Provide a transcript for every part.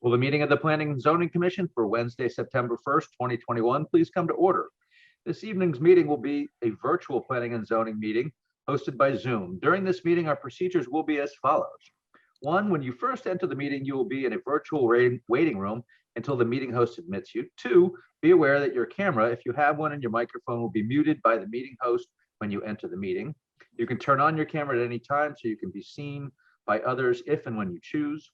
Will the meeting of the Planning and Zoning Commission for Wednesday, September 1st, 2021, please come to order? This evening's meeting will be a virtual Planning and Zoning meeting hosted by Zoom. During this meeting, our procedures will be as follows. 1, when you first enter the meeting, you will be in a virtual waiting room until the meeting host admits you. 2, be aware that your camera, if you have one, and your microphone will be muted by the meeting host when you enter the meeting. You can turn on your camera at any time so you can be seen by others if and when you choose.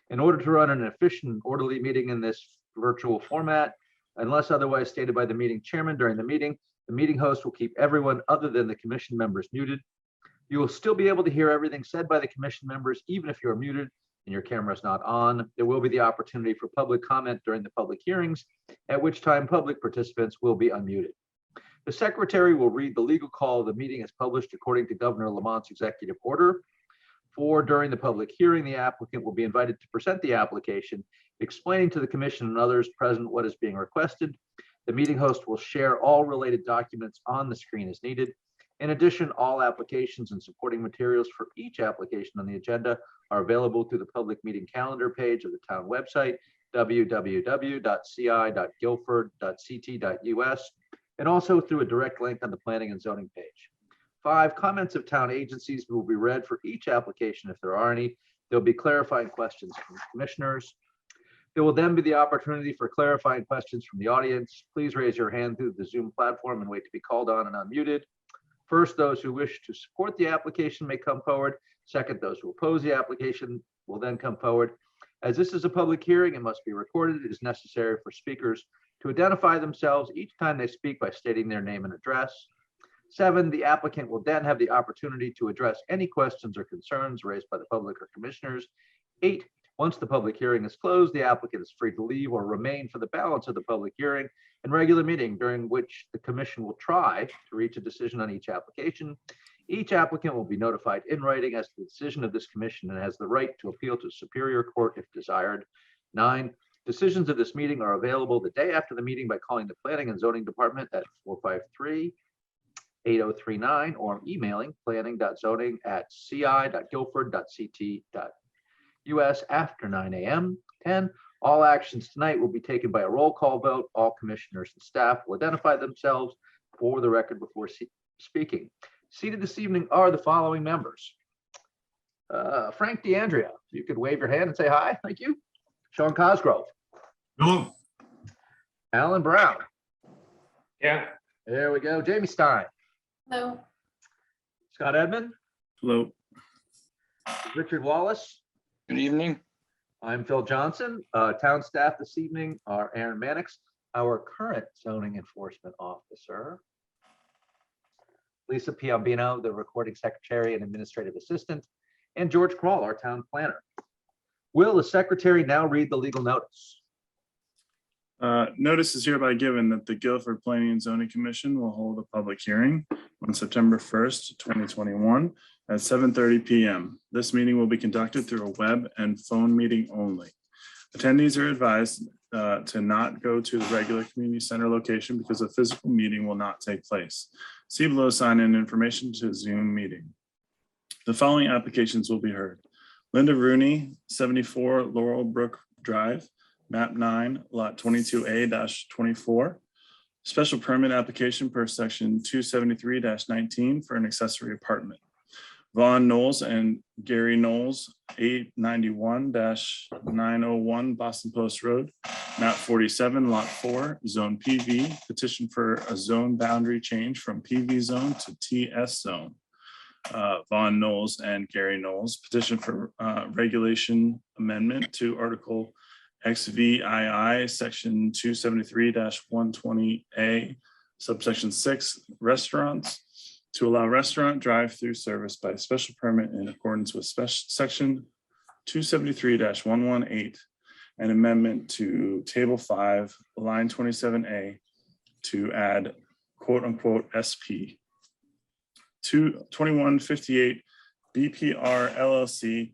In order to run an efficient and orderly meeting in this virtual format, unless otherwise stated by the meeting chairman during the meeting host will keep everyone other than the commission members muted. You will still be able to hear everything said by the commission members, even if you are muted and your camera is not on. There will be the opportunity for public comment during the public hearings, at which time public participants will be unmuted. The secretary will read the legal call of the meeting as published according to Governor Lamont's executive order. 4, during the public hearing, the applicant will be invited to present the application, explaining to the commission and others present what is being requested. The meeting host will share all related documents on the screen as needed. In addition, all applications and supporting materials for each application on the agenda are available through the public meeting calendar page of the town website, www.ci.guilford.ct.us, and also through a direct link on the Planning and Zoning page. 5, comments of town agencies will be read for each application if there are any. There'll be clarifying questions from commissioners. There will then be the opportunity for clarifying questions from the audience. Please raise your hand through the Zoom platform and wait to be called on and unmuted. First, those who wish to support the application may come forward. Second, those who oppose the application will then come forward. As this is a public hearing and must be recorded, it is necessary for speakers to identify themselves each time they speak by stating their name and address. 7, the applicant will then have the opportunity to address any questions or concerns raised by the public or commissioners. 8, once the public hearing is closed, the applicant is free to leave or remain for the balance of the public hearing and regular meeting, during which the commission will try to reach a decision on each application. Each applicant will be notified in writing as to the decision of this commission and has the right to appeal to Superior Court if desired. 9, decisions of this meeting are available the day after the meeting by calling the Planning and Zoning Department at 453-8039 or emailing planning.zoning@ci.guilford.ct.us after 9 a.m. 10, all actions tonight will be taken by a roll call vote. All commissioners and staff will identify themselves for the record before speaking. Seated this evening are the following members. Frank DeAndrea, you could wave your hand and say hi. Thank you. Sean Cosgrove. Hello. Alan Brown. Yeah. There we go. Jamie Stein. Hello. Scott Edmond. Hello. Richard Wallace. Good evening. I'm Phil Johnson. Town staff this evening are Aaron Mannix, our current zoning enforcement officer, Lisa Piombino, the recording secretary and administrative assistant, and George Kroll, our town planner. Will the secretary now read the legal notice? Notice is hereby given that the Guilford Planning and Zoning Commission will hold a public hearing on September 1st, 2021 at 7:30 p.m. This meeting will be conducted through a web and phone meeting only. Attendees are advised to not go to the regular community center location because a physical meeting will not take place. See below sign-in information to Zoom meeting. The following applications will be heard. Linda Rooney, 74 Laurel Brook Drive, map 9, lot 22A-24. Special permit application per section 273-19 for an accessory apartment. Vaughn Knowles and Gary Knowles, 891-901 Boston Post Road, map 47, lot 4, zone PV, petition for a zone boundary change from PV zone to TS zone. Vaughn Knowles and Gary Knowles, petition for regulation amendment to Article XVI, section 273-120A, subsection 6, restaurants, to allow restaurant drive-through service by special permit in accordance with section 273-118, an amendment to table 5, line 27A, to add quote-unquote SP. 2158 BPR LLC,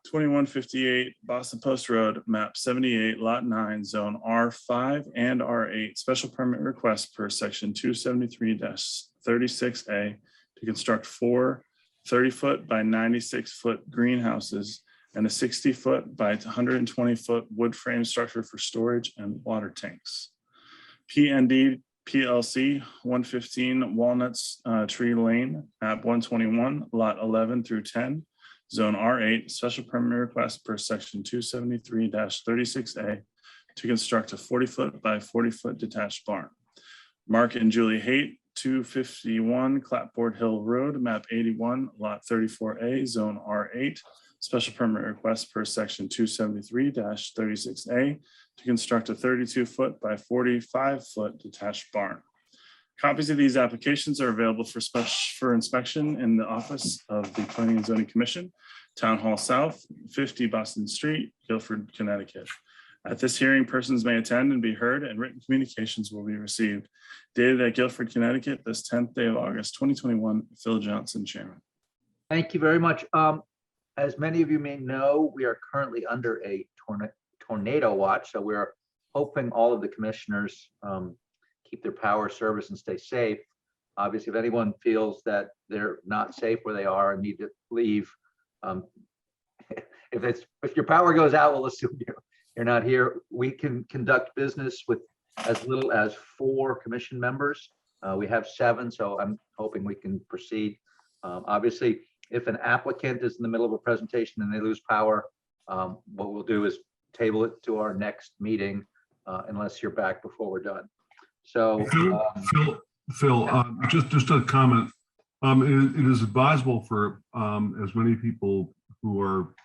2158 Boston Post Road, map 78, lot 9, zone R5 and R8, special permit request per section 273-36A to construct 4 30-foot by 96-foot greenhouses and a 60-foot by 120-foot wood frame structure for storage and water tanks. PND PLC 115 Walnuts Tree Lane, map 121, lot 11 through 10, zone R8, special permit request per section 273-36A to construct a 40-foot by 40-foot detached barn. Mark and Julie Haight, 251 Clapboard Hill Road, map 81, lot 34A, zone R8, special permit request per section 273-36A to construct a 32-foot by 45-foot detached barn. Copies of these applications are available for inspection in the office of the Planning and Zoning Commission, Town Hall South, 50 Boston Street, Guilford, Connecticut. At this hearing, persons may attend and be heard, and written communications will be received. Dated at Guilford, Connecticut, this 10th day of August, 2021. Phil Johnson, Chairman. Thank you very much. As many of you may know, we are currently under a tornado watch, so we're hoping all of the commissioners keep their power, service, and stay safe. Obviously, if anyone feels that they're not safe where they are and need to leave, if your power goes out, we'll assume you're not here. We can conduct business with as little as 4 commission members. We have 7, so I'm hoping we can proceed. Obviously, if an applicant is in the middle of a presentation and they lose power, what we'll do is table it to our next meeting unless you're back before we're done. So, Phil, just a comment. It is advisable for as many people who are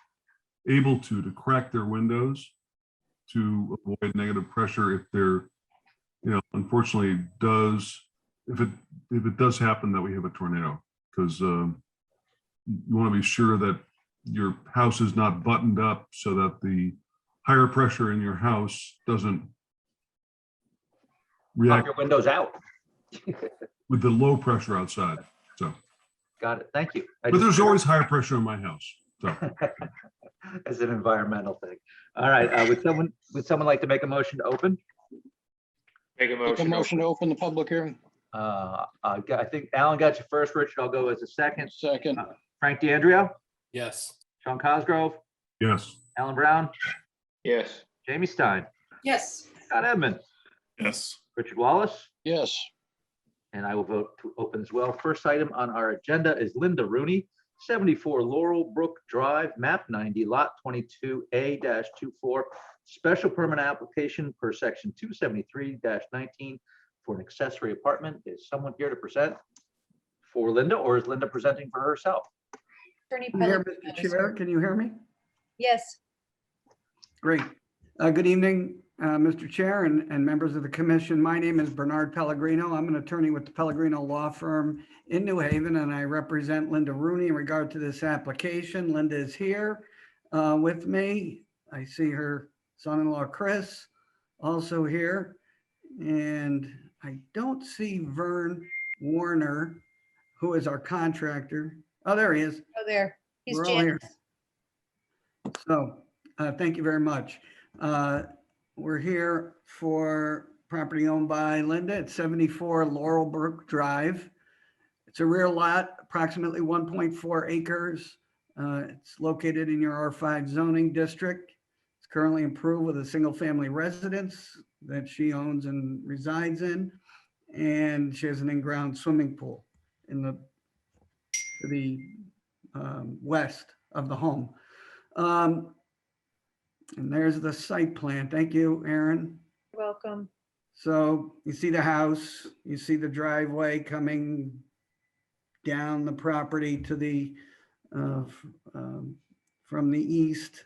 able to crack their windows to avoid negative pressure if there, unfortunately if it does happen that we have a tornado, because you want to be sure that your house is not buttoned up so that the higher pressure in your house doesn't react your windows out. with the low pressure outside. So Got it. Thank you. but there's always higher pressure in my house. So as an environmental thing. All right. Would someone like to make a motion to open? Make a motion to open the public hearing. I think Alan got you first. Richard, I'll go as a second. Second. Frank DeAndrea, Yes. Sean Cosgrove, yes. Alan Brown, Yes. Jamie Stein, Yes. Scott Edmund, Yes. Richard Wallace, Yes. and I will vote to open as well. First item on our agenda is Linda Rooney, 74 Laurel, Brook Drive, map 90, lot 22A-24, special permit application per section 273-19 for an accessory apartment. Is someone here to present for Linda, or is Linda presenting for herself? Attorney I'm here, Pellegrino Mr. is Chair, here. can you hear me? Yes. Great. Good evening, Mr. Chair and members of the commission. My name is Bernard Pellegrino. I'm an attorney with the Pellegrino Law Firm in New Haven, and I represent Linda Rooney in regard to this application. Linda is here with me. I see her son-in-law, Chris, also here. And I don't see Vern Warner, who is our contractor. Oh, there he is. Oh, there. He's We're all here. Janice. So, thank you very much. We're here for property owned by Linda at 74 Laurel Brook Drive. It's a rear lot, approximately 1.4 acres. It's located in your R5 zoning district. It's currently improved with a single-family residence that she owns and resides in. And she has an in-ground swimming pool in the west of the home. And there's the site plan. Thank you, Aaron. Welcome. So you see the house, you see the driveway coming down the property to the, from the east.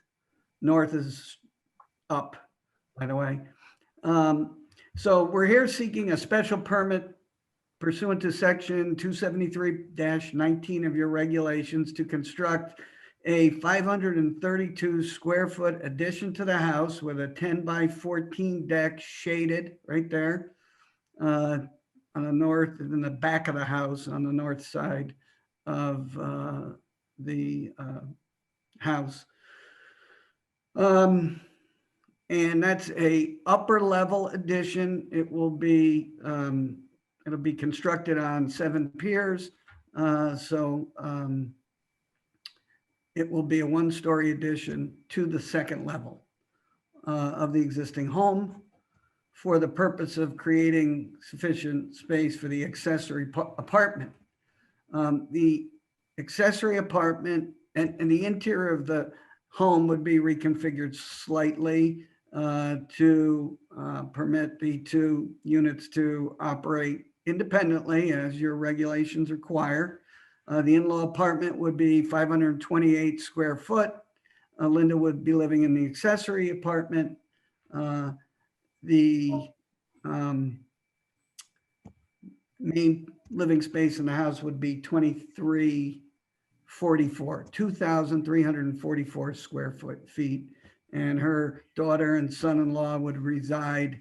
North is up, by the way. So we're here seeking a special permit pursuant to section 273-19 of your regulations to construct a 532 square foot addition to the house with a 10 by 14 deck shaded right there on the north, in the back of the house on the north side of the house. And that's a upper level addition. It will be, it'll be constructed on 7 piers. it will be a one-story addition to the second level of the existing home for the purpose of creating sufficient space for the accessory apartment. The accessory apartment and the interior of the home would be reconfigured slightly to permit the two units to operate independently as your regulations require. The in-law apartment would be 528 square foot. Linda would be living in the accessory apartment. The main living space in the house would be 2,344 square feet. And her daughter and son-in-law would reside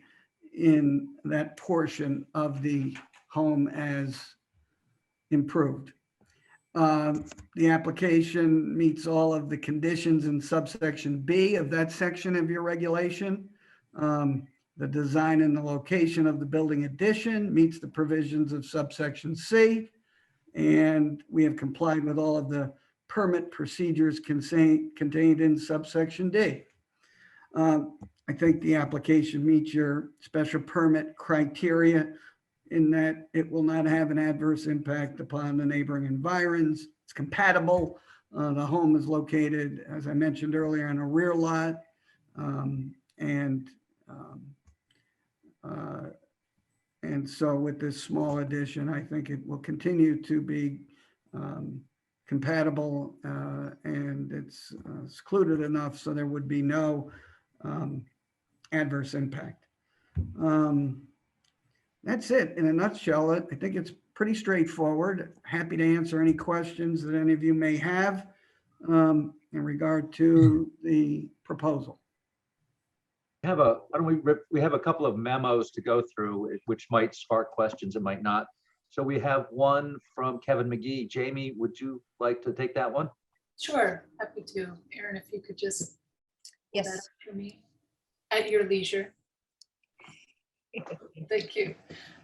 in that portion of the home as improved. The application meets all of the conditions in subsection B of that section of your regulation. The design and the location of the building addition meets the provisions of subsection C. And we have complied with all of the permit procedures contained in subsection D. I think the application meets your special permit criteria in that it will not have an adverse impact upon the neighboring environs. It's compatible. The home is located, as I mentioned earlier, on a rear lot. And so with this small addition, I think it will continue to be compatible and it's secluded enough so there would be no adverse impact. That's it in a nutshell. I think it's pretty straightforward. Happy to answer any questions that any of you may have in regard to the proposal. Why don't we have a couple of memos to go through, which might spark questions and might not. So we have one from Kevin McGee. Jamie, would you like to take that one? Sure, happy to. Aaron, if you could just pull that Yes. up for me at your leisure. Thank you.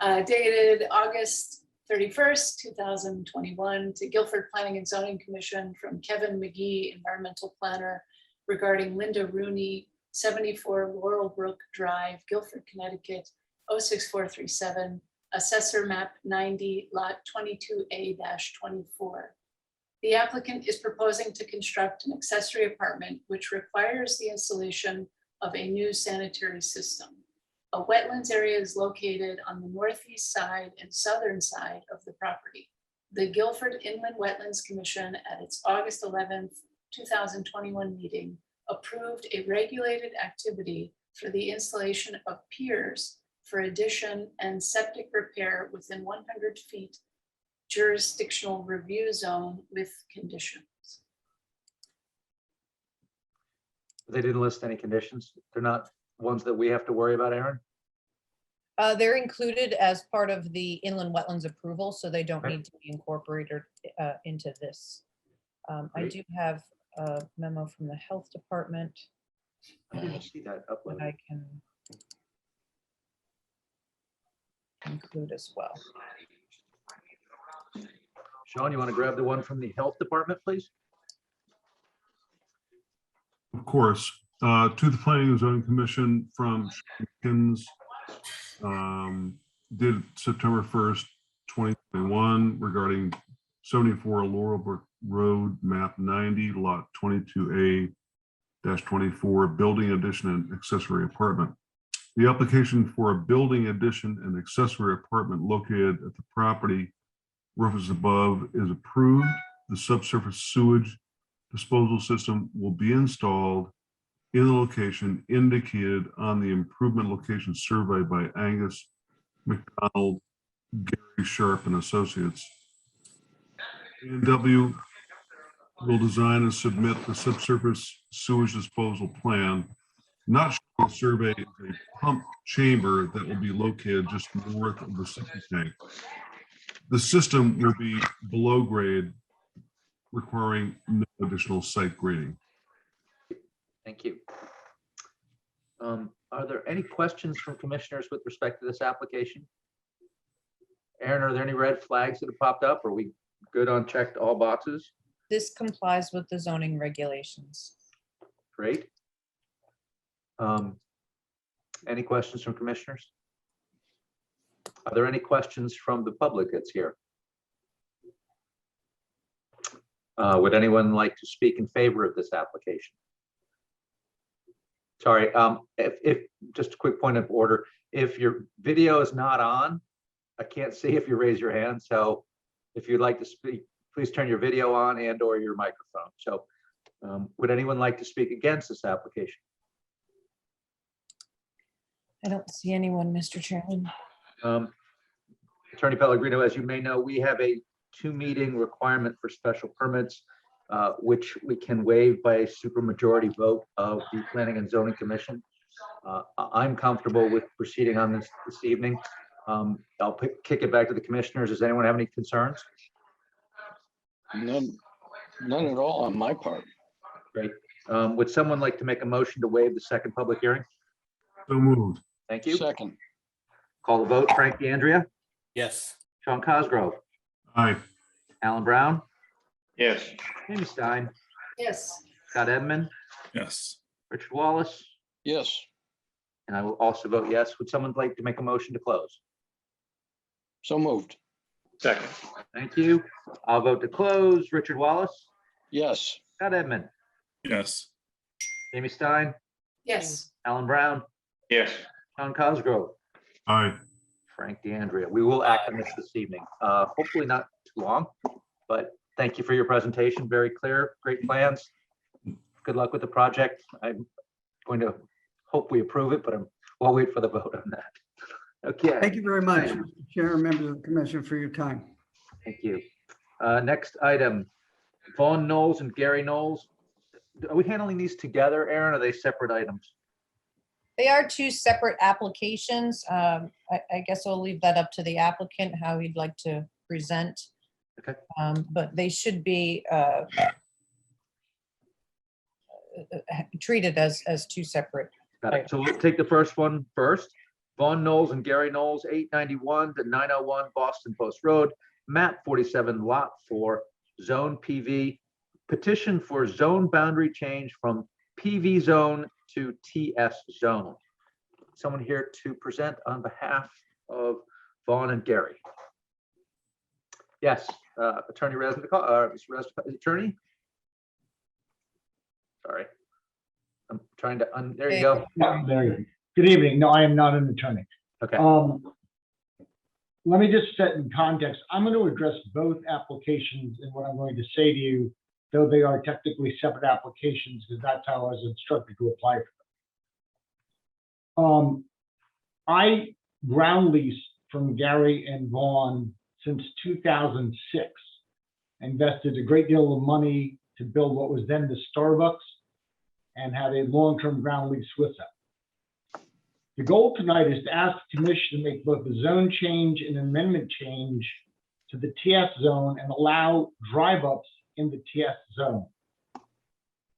Dated August 31st, 2021 to Guilford Planning and Zoning Commission from Kevin McGee, Environmental Planner, regarding Linda Rooney, 74 Laurel Brook Drive, Guilford, Connecticut, 06437, Assessor Map 90, Lot 22A-24. The applicant is proposing to construct an accessory apartment which requires the installation of a new sanitary system. A wetlands area is located on the northeast side and southern side of the property. The Guilford Inland Wetlands Commission at its August 11th, 2021 meeting approved a regulated activity for the installation of piers for addition and septic repair within 100 feet jurisdictional review zone with conditions. They didn't list any conditions. They're not ones that we have to worry about, Aaron? They're included as part of the inland wetlands approval, so they don't Okay. need to be incorporated into this. I Great. do have a memo from the health department I didn't see that that uploaded. I can include as well. Sean, you want to grab the one from the health department, please? Of course, to the Planning and Zoning Commission from Kins, did September 1st, 2021 regarding 74 Laurel Brook Road, map 90, lot 22A-24, building addition and accessory apartment. The application for a building addition and accessory apartment located at the property referenced above is approved. The subsurface sewage disposal system will be installed in the location indicated on the improvement location survey by Angus McDonald, Gary Sharp and Associates. A&W will design and submit the subsurface sewage disposal plan, not showing the survey is a pump chamber that will be located just north of the septic tank. The system will be below grade, requiring no additional site grading. Thank you. Are there any questions from commissioners with respect to this application? Aaron, are there any red flags that have popped up? Are we good on checked all boxes? this complies with the zoning regulations. Great. Any questions from commissioners? Are there any questions from the public that's here? Would anyone like to speak in favor of this application? Sorry, if just a quick point of order, if your video is not on, I can't see if you raise your hand. So if you'd like to speak, please turn your video on and or your microphone. So would anyone like to speak against this application? I don't see anyone, Mr. Chairman. Attorney Pellegrino, as you may know, we have a 2-meeting requirement for special permits, which we can waive by a supermajority vote of the Planning and Zoning Commission. I'm comfortable with proceeding on this evening. I'll kick it back to the commissioners. Does anyone have any concerns? None at all on my part. Great. Would someone like to make a motion to waive the second public hearing? So moved. Thank you. Second, Call the vote. Frank DeAndrea, Yes. Sean Cosgrove, Aye. Alan Brown, Yes. Amy Stein, Yes, Scott Edmund, Yes. Richard Wallace, yes, and I will also vote yes. Would someone like to make a motion to close? so moved. Second. Thank you. I'll vote to close. Richard Wallace, Yes, Scott Edmund, Yes. Amy Stein, yes, Alan Brown, Yes. Sean Cosgrove, Aye. Frank DeAndrea. We will act on this evening. Hopefully not too long, but thank you for your presentation. Very clear, great plans. Good luck with the project. I'm going to hope we approve it, but we'll wait for the vote on that. Okay, Thank you very much, Mr. Chair, and members of the commission, for your time. thank you. Next item, Vaughn Knowles and Gary Knowles. Are we handling these together, Aaron? Or are they separate items? They are two separate applications. I guess I'll leave that up to the applicant, how he'd like to present. Okay. But they should be treated as two separate. Got it. So we'll take the first one first. Vaughn Knowles and Gary Knowles, 891 to 901 Boston Post Road, map 47, lot 4, zone PV. Petition for zone boundary change from PV zone to TS zone. Someone here to present on behalf of Vaughn and Gary. Yes, Attorney Resnick, Attorney? Sorry. I'm trying to, there you go. Yeah, there you go. Good evening. No, I am not an attorney. Okay, Let me just set in context. I'm going to address both applications in what I'm going to say to you, though they are technically separate applications, because that's how I was instructed to apply for them. I ground leased from Gary and Vaughn since 2006. Invested a great deal of money to build what was then the Starbucks and had a long-term ground lease with them. The goal tonight is to ask the commission to make both a zone change and amendment change to the TS zone and allow drive-ups in the TS zone.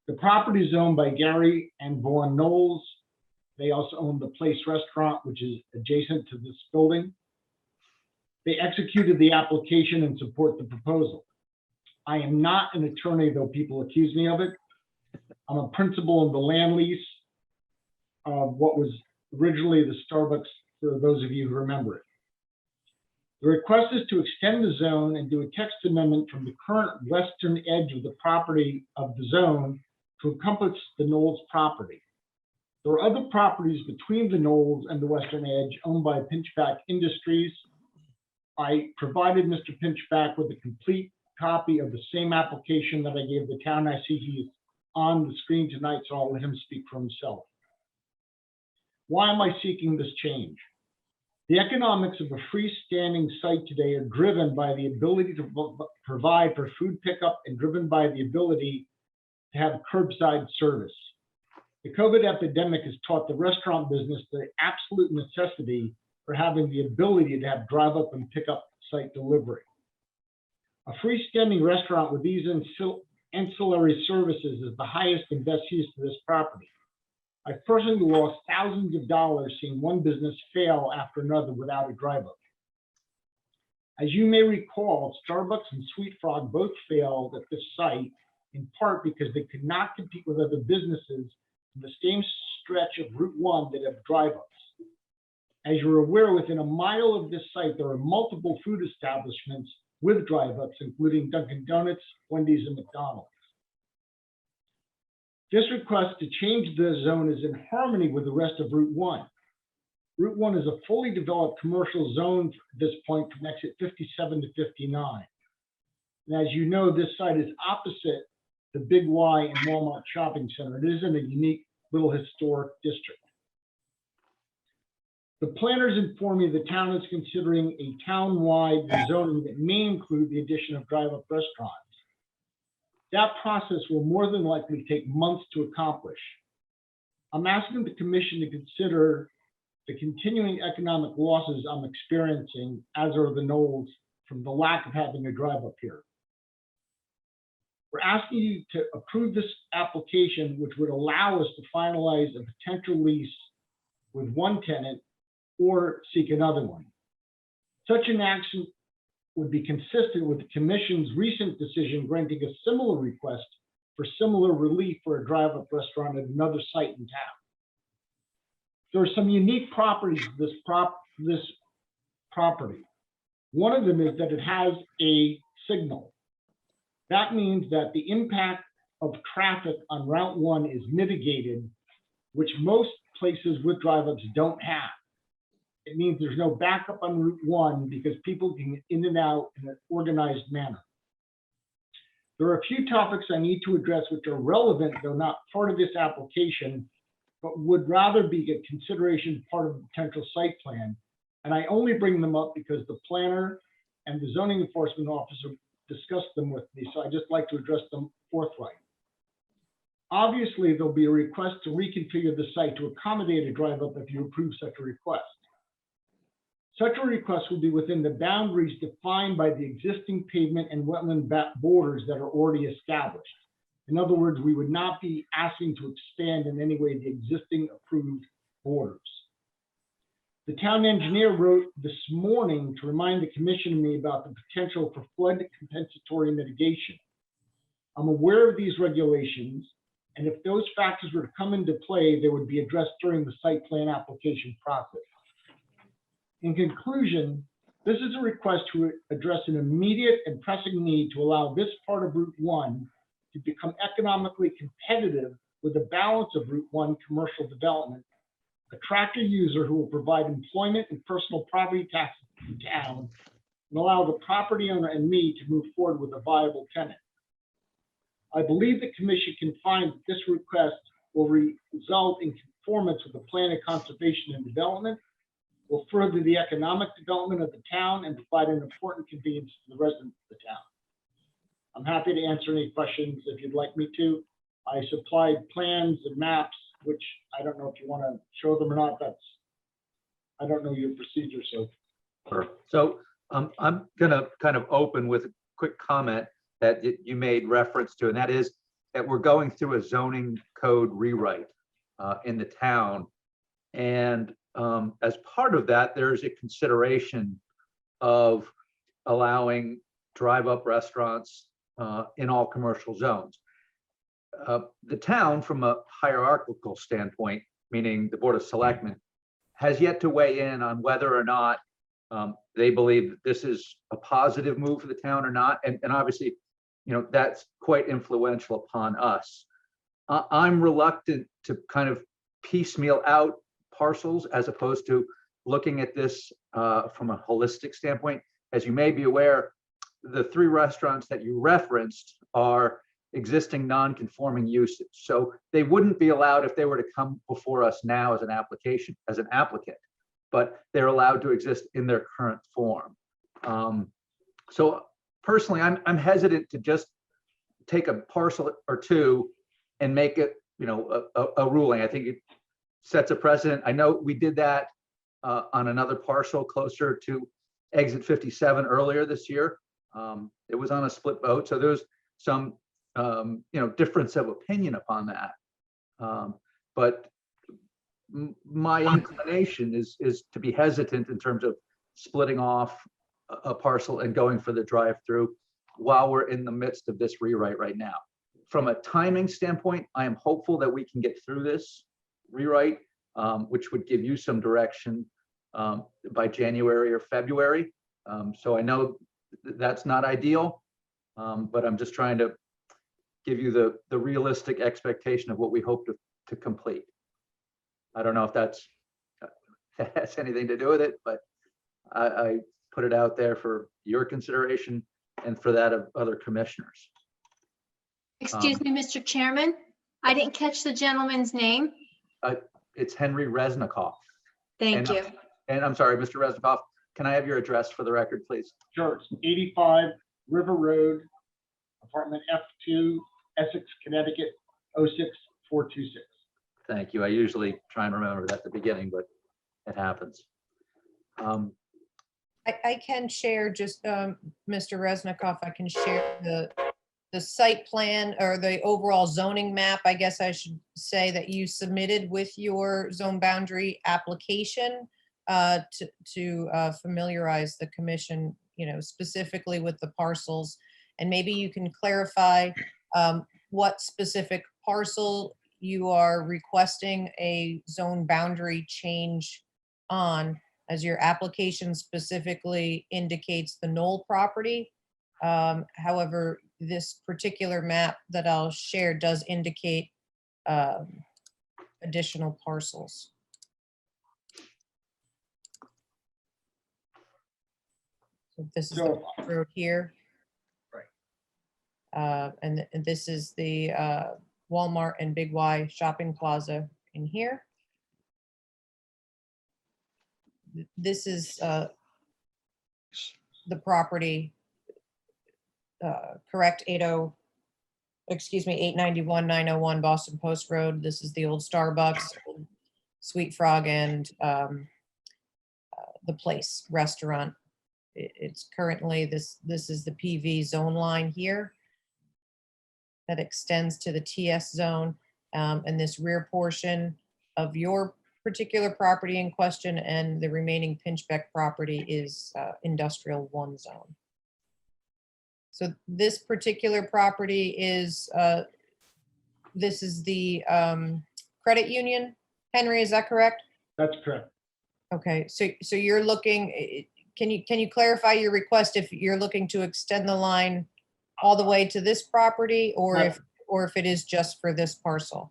The property is owned by Gary and Vaughn Knowles. They also own the Place Restaurant, which is adjacent to this building. They executed the application and support the proposal. I am not an attorney, though people accuse me of it. I'm a principal in the land lease of what was originally the Starbucks, for those of you who remember it. The request is to extend the zone and do a text amendment from the current western edge of the property of the zone to encompass the Knowles property. There are other properties between the Knowles and the western edge owned by Pinchback Industries. I provided Mr. Pinchback with a complete copy of the same application that I gave the town. I see he's on the screen tonight, so I'll let him speak for himself. Why am I seeking this change? The economics of a freestanding site today are driven by the ability to provide for food pickup and driven by the ability to have curbside service. The COVID epidemic has taught the restaurant business the absolute necessity for having the ability to have drive up and pick up site delivery. A freestanding restaurant with these ancillary services is the highest and best use of this property. I personally lost thousands of dollars seeing one business fail after another without a drive up. As you may recall, Starbucks and Sweet Frog both failed at this site, in part because they could not compete with other businesses in the same stretch of Route 1 that have drive-ups. As you're aware, within a mile of this site, there are multiple food establishments with drive-ups, including Dunkin' Donuts, Wendy's, and McDonald's. This request to change the zone is in harmony with the rest of Route 1. Route 1 is a fully developed commercial zone at this point from exit 57 to 59. And as you know, this site is opposite the Big Y and Walmart Shopping Center. It is in a unique little historic district. The planners inform me the town is considering a town-wide zoning that may include the addition of drive-up restaurants. That process will more than likely take months to accomplish. I'm asking the commission to consider the continuing economic losses I'm experiencing, as are the Knolls, from the lack of having a drive-up here. We're asking you to approve this application, which would allow us to finalize a potential lease with one tenant or seek another one. Such an action would be consistent with the commission's recent decision granting a similar request for similar relief for a drive-up restaurant at another site in town. There are some unique properties of this property. One of them is that it has a signal. That means that the impact of traffic on Route 1 is mitigated, which most places with drive-ups don't have. It means there's no backup on Route 1 because people can get in and out in an organized manner. There are a few topics I need to address which are relevant, though not part of this application, but would rather be a consideration part of the potential site plan. And I only bring them up because the planner and the zoning enforcement officer discussed them with me, so I just like to address them forthright. Obviously, there'll be a request to reconfigure the site to accommodate a drive-up if you approve such a request. Such a request will be within the boundaries defined by the existing pavement and wetland borders that are already established. In other words, we would not be asking to expand in any way the existing approved borders. The town engineer wrote this morning to remind the commission and me about the potential for flood compensatory mitigation. I'm aware of these regulations, and if those factors were to come into play, they would be addressed during the site plan application process. In conclusion, this is a request to address an immediate and pressing need to allow this part of Route 1 to become economically competitive with the balance of Route 1 commercial development, attract a user who will provide employment and personal property taxes to the town, and allow the property owner and me to move forward with a viable tenant. I believe the commission can find that this request will result in conformance with the plan of conservation and development, will further the economic development of the town, and provide an important convenience to the residents of the town. I'm happy to answer any questions if you'd like me to. I supplied plans and maps, which I don't know if you want to show them or not. I don't know your procedure, so. Sure. So I'm going to kind of open with a quick comment that you made reference to, and that is that we're going through a zoning code rewrite in the town. And as part of that, there's a consideration of allowing drive-up restaurants in all commercial zones. The town, from a hierarchical standpoint, meaning the Board of Selectmen, has yet to weigh in on whether or not they believe that this is a positive move for the town or not. And obviously, that's quite influential upon us. I'm reluctant to kind of piecemeal out parcels as opposed to looking at this from a holistic standpoint. As you may be aware, the 3 restaurants that you referenced are existing non-conforming uses. So they wouldn't be allowed if they were to come before us now as an application, as an applicant, but they're allowed to exist in their current form. So personally, I'm hesitant to just take a parcel or 2 and make it, a ruling. I think it sets a precedent. I know we did that on another parcel closer to exit 57 earlier this year. It was on a split vote, so there's some difference of opinion upon that. But my inclination is to be hesitant in terms of splitting off a parcel and going for the drive-through while we're in the midst of this rewrite right now. From a timing standpoint, I am hopeful that we can get through this rewrite, which would give you some direction by January or February. So I know that's not ideal, but I'm just trying to give you the realistic expectation of what we hope to complete. I don't know if that has anything to do with it, but I put it out there for your consideration and for that of other commissioners. Excuse me, Mr. Chairman, I didn't catch the gentleman's name. It's Henry Reznikoff. Thank you. And I'm sorry, Mr. Reznikoff, can I have your address for the record, please? Sure, it's 85 River Road, apartment F2, Essex, Connecticut, 06426. Thank you. I usually try and remember that at the beginning, but it happens. I can share just, Mr. Reznikoff, I can share the site plan or the overall zoning map, I guess I should say, that you submitted with your zone boundary application to familiarize the commission, specifically with the parcels. And maybe you can clarify what specific parcel you are requesting a zone boundary change on, as your application specifically indicates the Knoll property. However, this particular map that I'll share does indicate additional parcels. So this is the road here. Right. And this is the Walmart and Big Y shopping plaza in here. This is the property, correct, 891 901 Boston Post Road. This is the old Starbucks, Sweet Frog, and the Place restaurant. It's currently, this is the PV zone line here that extends to the TS zone, and this rear portion of your particular property in question and the remaining Pinchbeck property is industrial 1 zone. So this particular property is, this is the credit union. Henry, is that correct? That's correct. Okay, so you're looking, can you clarify your request if you're looking to extend the line all the way to this property, or if it is just for this parcel?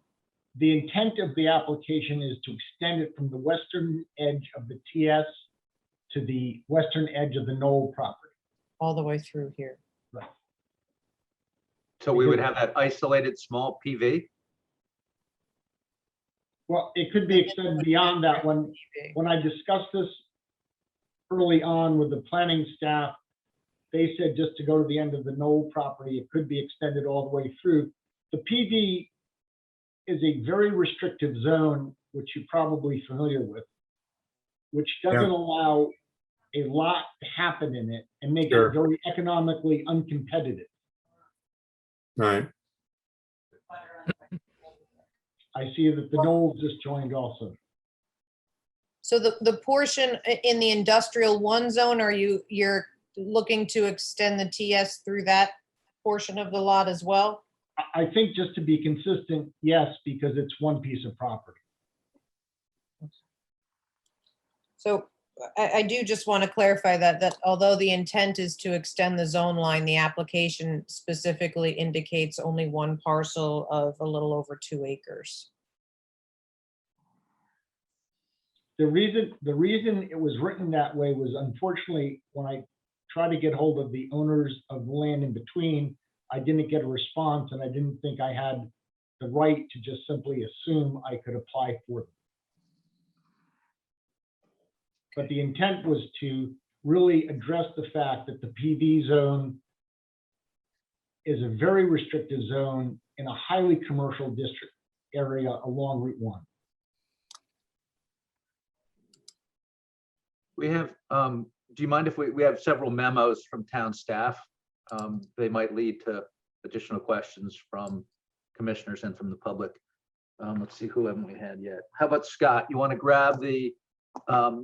The intent of the application is to extend it from the western edge of the TS to the western edge of the Knoll property. All the way through here. Right. So we would have that isolated small PV? Well, it could be extended beyond that. When I discussed this early on with the planning staff, they said just to go to the end of the Knoll property, it could be extended all the way through. The PV is a very restrictive zone, which you're probably familiar with, which doesn't allow a lot to happen in it and make it very economically uncompetitive. Right. I see that the Knolls just joined also. So the portion in the industrial 1 zone, you're looking to extend the TS through that portion of the lot as well? I think just to be consistent, yes, because it's one piece of property. So I do just want to clarify that although the intent is to extend the zone line, the application specifically indicates only one parcel of a little over 2 acres. The reason it was written that way was, unfortunately, when I tried to get hold of the owners of land in between, I didn't get a response, and I didn't think I had the right to just simply assume I could apply for them. But the intent was to really address the fact that the PV zone is a very restrictive zone in a highly commercial district area along Route 1. We have, do you mind if we have several memos from town staff? They might lead to additional questions from commissioners and from the public. Let's see, who haven't we had yet? How about Scott? You want to grab the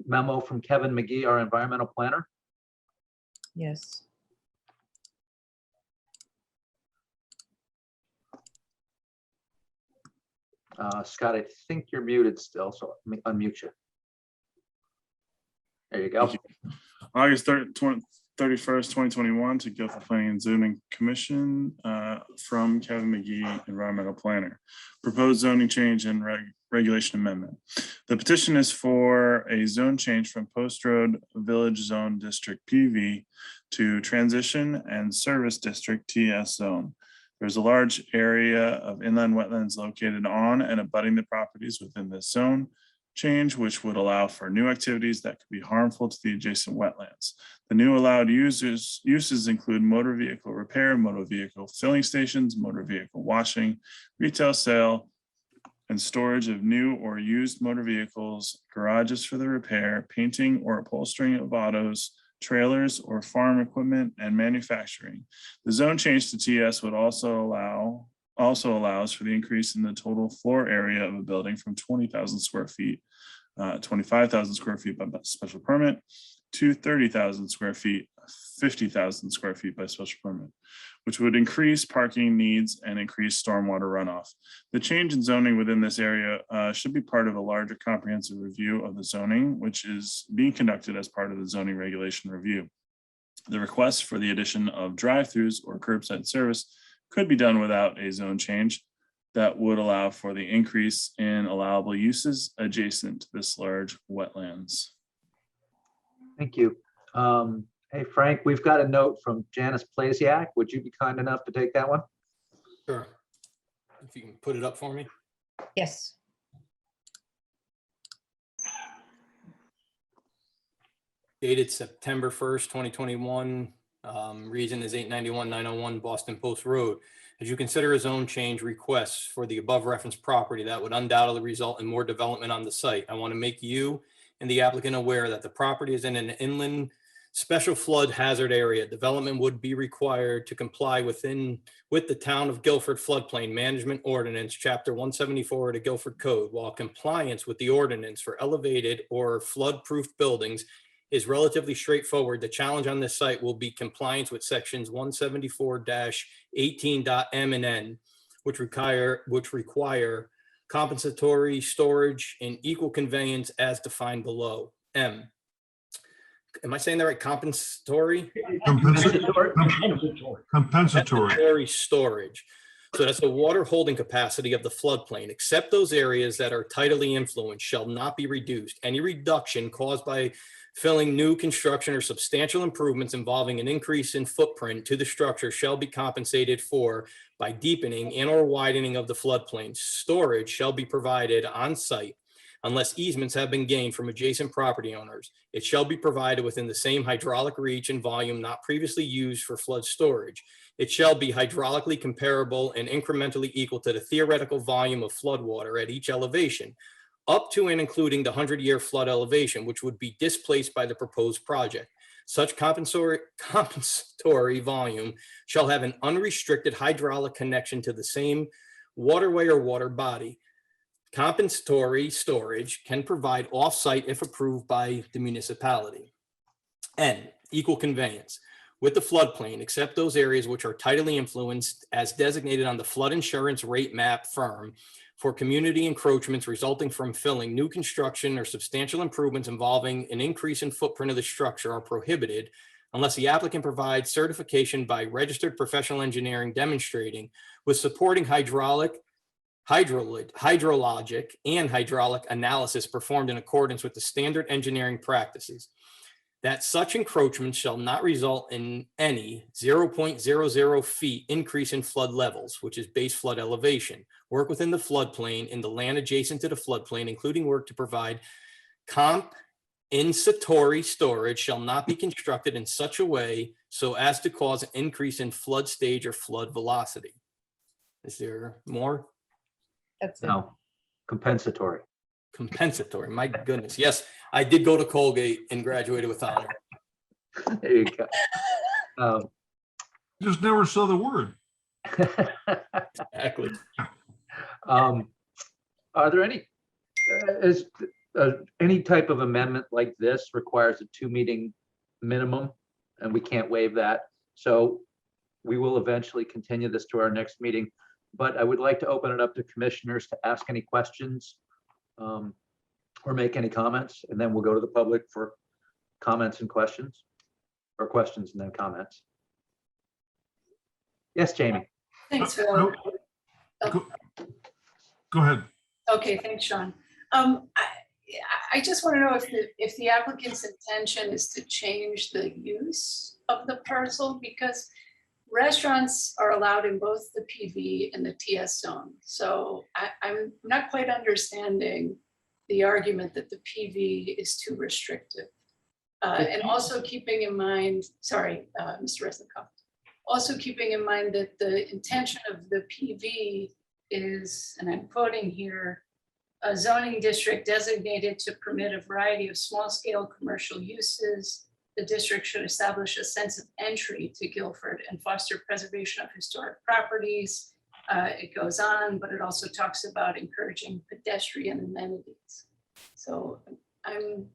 memo from Kevin McGee, our environmental planner? Yes. Scott, I think you're muted still, so let me unmute you. There you go. Thank you. August 31st, 2021 to Guilford Planning and Zoning Commission from Kevin McGee, Environmental Planner. Proposed zoning change and regulation amendment. The petition is for a zone change from Post Road Village Zone District PV to Transition and Service District TS Zone. There's a large area of inland wetlands located on and abutting the properties within this zone change, which would allow for new activities that could be harmful to the adjacent wetlands. The new allowed uses include motor vehicle repair, motor vehicle filling stations, motor vehicle washing, retail sale, and storage of new or used motor vehicles, garages for the repair, painting or upholstering of autos, trailers or farm equipment, and manufacturing. The zone change to TS would also allows for the increase in the total floor area of a building from 20,000 square feet, 25,000 square feet by special permit, to 30,000 square feet, 50,000 square feet by special permit, which would increase parking needs and increase stormwater runoff. The change in zoning within this area should be part of a larger comprehensive review of the zoning, which is being conducted as part of the zoning regulation review. The request for the addition of drive-throughs or curbside service could be done without a zone change that would allow for the increase in allowable uses adjacent to this large wetlands. Thank you. Hey, Frank, we've got a note from Janice Plasiak. Would you be kind enough to take that one? Sure. If you can put it up for me. Yes. Dated September 1st, 2021. Reason is 891-901 Boston Post Road. As you consider a zone change requests for the above referenced property that would undoubtedly result in more development on the site, I want to make you and the applicant aware that the property is in an inland special flood hazard area. Development would be required to comply with the Town of Guilford Floodplain Management Ordinance, Chapter 174 of the Guilford Code. While compliance with the ordinance for elevated or flood-proof buildings is relatively straightforward, the challenge on this site will be compliance with sections 174-18.m and n, which require compensatory storage and equal conveyance as defined below. M. Am I saying that right? Compensatory? Compensatory. Storage. So that's the water holding capacity of the floodplain, except those areas that are tidally influenced shall not be reduced. Any reduction caused by filling new construction or substantial improvements involving an increase in footprint to the structure shall be compensated for by deepening and or widening of the floodplain. Storage shall be provided on site unless easements have been gained from adjacent property owners. It shall be provided within the same hydraulic reach and volume not previously used for flood storage. It shall be hydraulically comparable and incrementally equal to the theoretical volume of flood water at each elevation, up to and including the 100-year flood elevation, which would be displaced by the proposed project. Such compensatory volume shall have an unrestricted hydraulic connection to the same waterway or water body. Compensatory storage can provide off-site if approved by the municipality. N, equal conveyance with the floodplain, except those areas which are tidally influenced as designated on the flood insurance rate map firm for community encroachments resulting from filling new construction or substantial improvements involving an increase in footprint of the structure are prohibited unless the applicant provides certification by registered professional engineering demonstrating with supporting hydrologic and hydraulic analysis performed in accordance with the standard engineering practices, that such encroachments shall not result in any 0.00 feet increase in flood levels, which is base flood elevation, work within the floodplain in the land adjacent to the floodplain, including work to provide compensatory storage shall not be constructed in such a way so as to cause an increase in flood stage or flood velocity. Is there more? That's it. No, compensatory. Compensatory, my goodness. Yes, I did go to Colgate and graduated with honor. There you go. Just never saw the word. Exactly. Are there any type of amendment like this requires a 2-meeting minimum? and we can't waive that. So we will eventually continue this to our next meeting, but I would like to open it up to commissioners to ask any questions or make any comments, and then we'll go to the public for comments and questions, or questions and then comments. Yes, Jamie. Thanks, Phil. Go ahead. Okay, thanks, Sean. I just want to know if the applicant's intention is to change the use of the parcel, because restaurants are allowed in both the PV and the TS zone. So I'm not quite understanding the argument that the PV is too restrictive. And also keeping in mind, sorry, Mr. Resnikoff, also keeping in mind that the intention of the PV is, and I'm quoting here, a zoning district designated to permit a variety of small-scale commercial uses. The district should establish a sense of entry to Guilford and foster preservation of historic properties. It goes on, but it also talks about encouraging pedestrian amenities. So I'm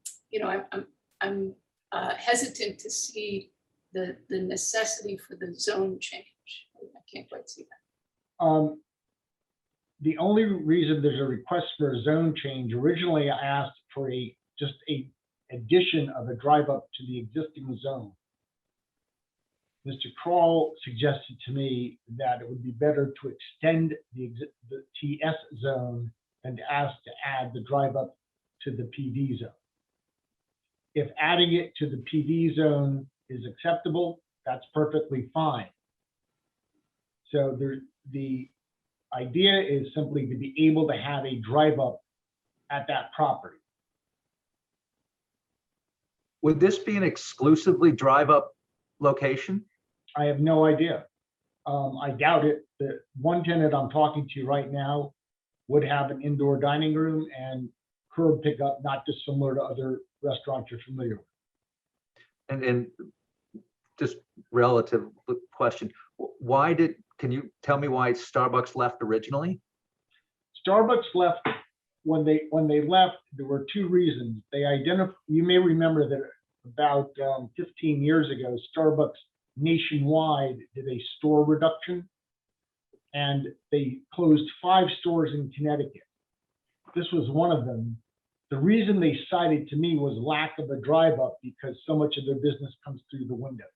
hesitant to see the necessity for the zone change. I can't quite see that. The only reason there's a request for a zone change, originally I asked for just a addition of a drive up to the existing zone. Mr. Kroll suggested to me that it would be better to extend the TS zone than to ask to add the drive up to the PV zone. If adding it to the PV zone is acceptable, that's perfectly fine. So the idea is simply to be able to have a drive up at that property. Would this be an exclusively drive up location? I have no idea. I doubt it. The one tenant I'm talking to right now would have an indoor dining room and curb pickup, not dissimilar to other restaurants you're familiar with. And just relative question, can you tell me why Starbucks left originally? Starbucks left, when they left, there were two reasons. You may remember that about 15 years ago, Starbucks nationwide did a store reduction, and they closed 5 stores in Connecticut. This was one of them. The reason they cited to me was lack of a drive up, because so much of their business comes through the window.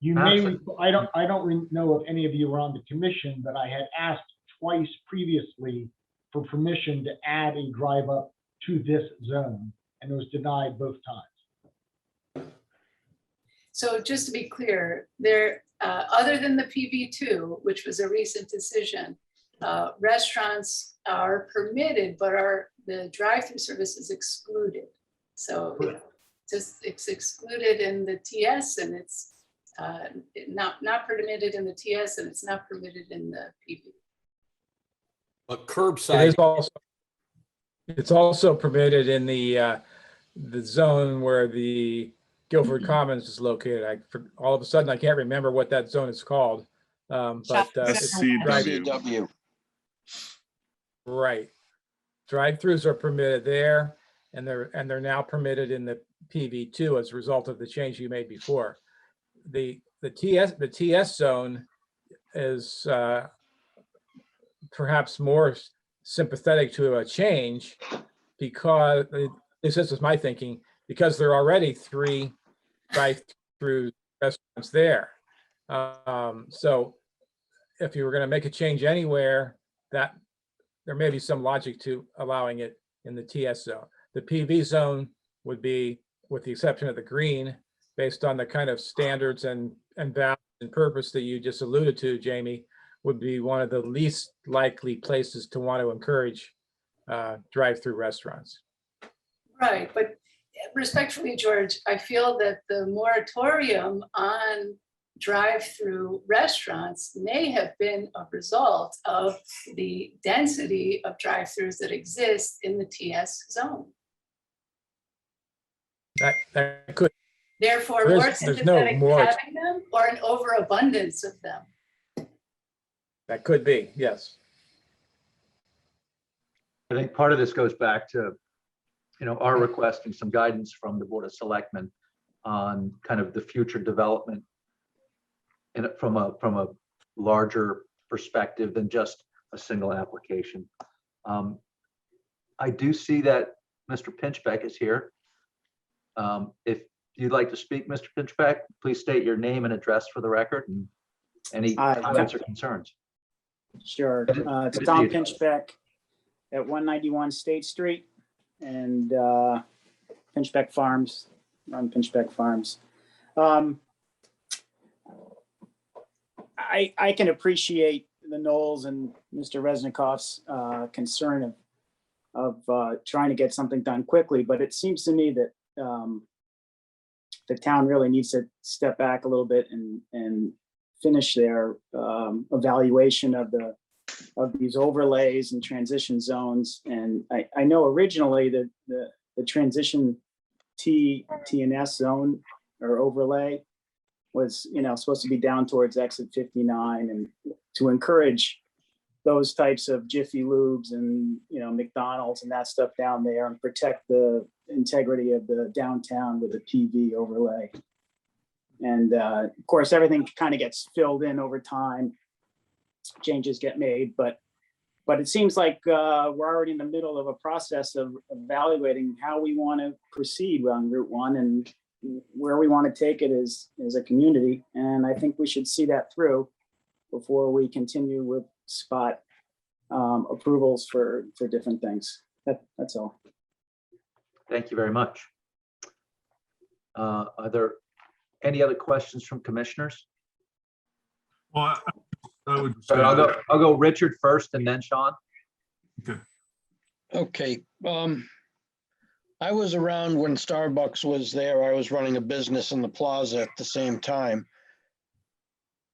You may, I don't know if any of you were on the commission, but I had asked twice previously for permission to add a drive up to this zone, and it was denied both times. So just to be clear, there, other than the PV2, which was a recent decision, restaurants are permitted, but the drive-through service is excluded. So it's excluded in the TS, and it's not permitted in the TS, and it's not permitted in the PV. But curbside. It's also permitted in the zone where the Guilford Commons is located. All of a sudden, I can't remember what that zone is called. But it's CW. Right. Drive-throughs are permitted there, and they're now permitted in the PV2 as a result of the change you made before. The TS zone is perhaps more sympathetic to a change, because this is my thinking, because there are already 3 drive-through restaurants there. So if you were going to make a change anywhere, that there may be some logic to allowing it in the TS zone. The PV zone would be, with the exception of the green, based on the kind of standards and values and purpose that you just alluded to, Jamie, would be one of the least likely places to want to encourage drive-through restaurants. Right, but respectfully, George, I feel that the moratorium on drive-through restaurants may have been a result of the density of drive-throughs that exist in the TS zone. That could. Therefore, There's more no sympathetic more- having them, or an overabundance of them. That could be, yes. I think part of this goes back to, our requesting some guidance from the Board of Selectmen on kind of the future development and from a larger perspective than just a single application. I do see that Mr. Pinchbeck is here. If you'd like to speak, Mr. Pinchbeck, please state your name and address for the record and any Hi. comments or concerns. Sure. Good It's to Tom see you. Pinchbeck at 191 State Street and Pinchbeck Farms, run Pinchbeck Farms. I can appreciate the Knowles and Mr. Resnikoff's concern of trying to get something done quickly, but it seems to me that the town really needs to step back a little bit and finish their evaluation of these overlays and transition zones. And I know originally that the transition T&S zone or overlay was, supposed to be down towards exit 59 and to encourage those types of Jiffy Lubes and, McDonald's and that stuff down there and protect the integrity of the downtown with a PV overlay. And of course, everything kind of gets filled in over time. Changes get made, but it seems like we're already in the middle of a process of evaluating how we want to proceed on Route 1 and where we want to take it as a community. And I think we should see that through before we continue with spot approvals for different things. That's all. Thank you very much. Are there any other questions from commissioners? Well, I would say So I'll go Richard first and then Sean. Okay. I was around when Starbucks was there. I was running a business in the plaza at the same time.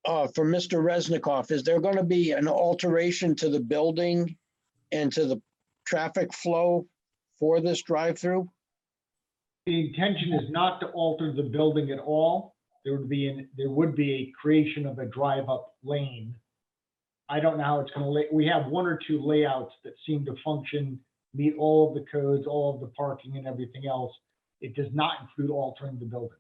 For Mr. Resnikoff, is there going to be an alteration to the building and to the traffic flow for this drive-through? The intention is not to alter the building at all. There would be a creation of a drive-up lane. I don't know how it's going to, we have one or two layouts that seem to function, meet all of the codes, all of the parking and everything else. It does not include altering the building.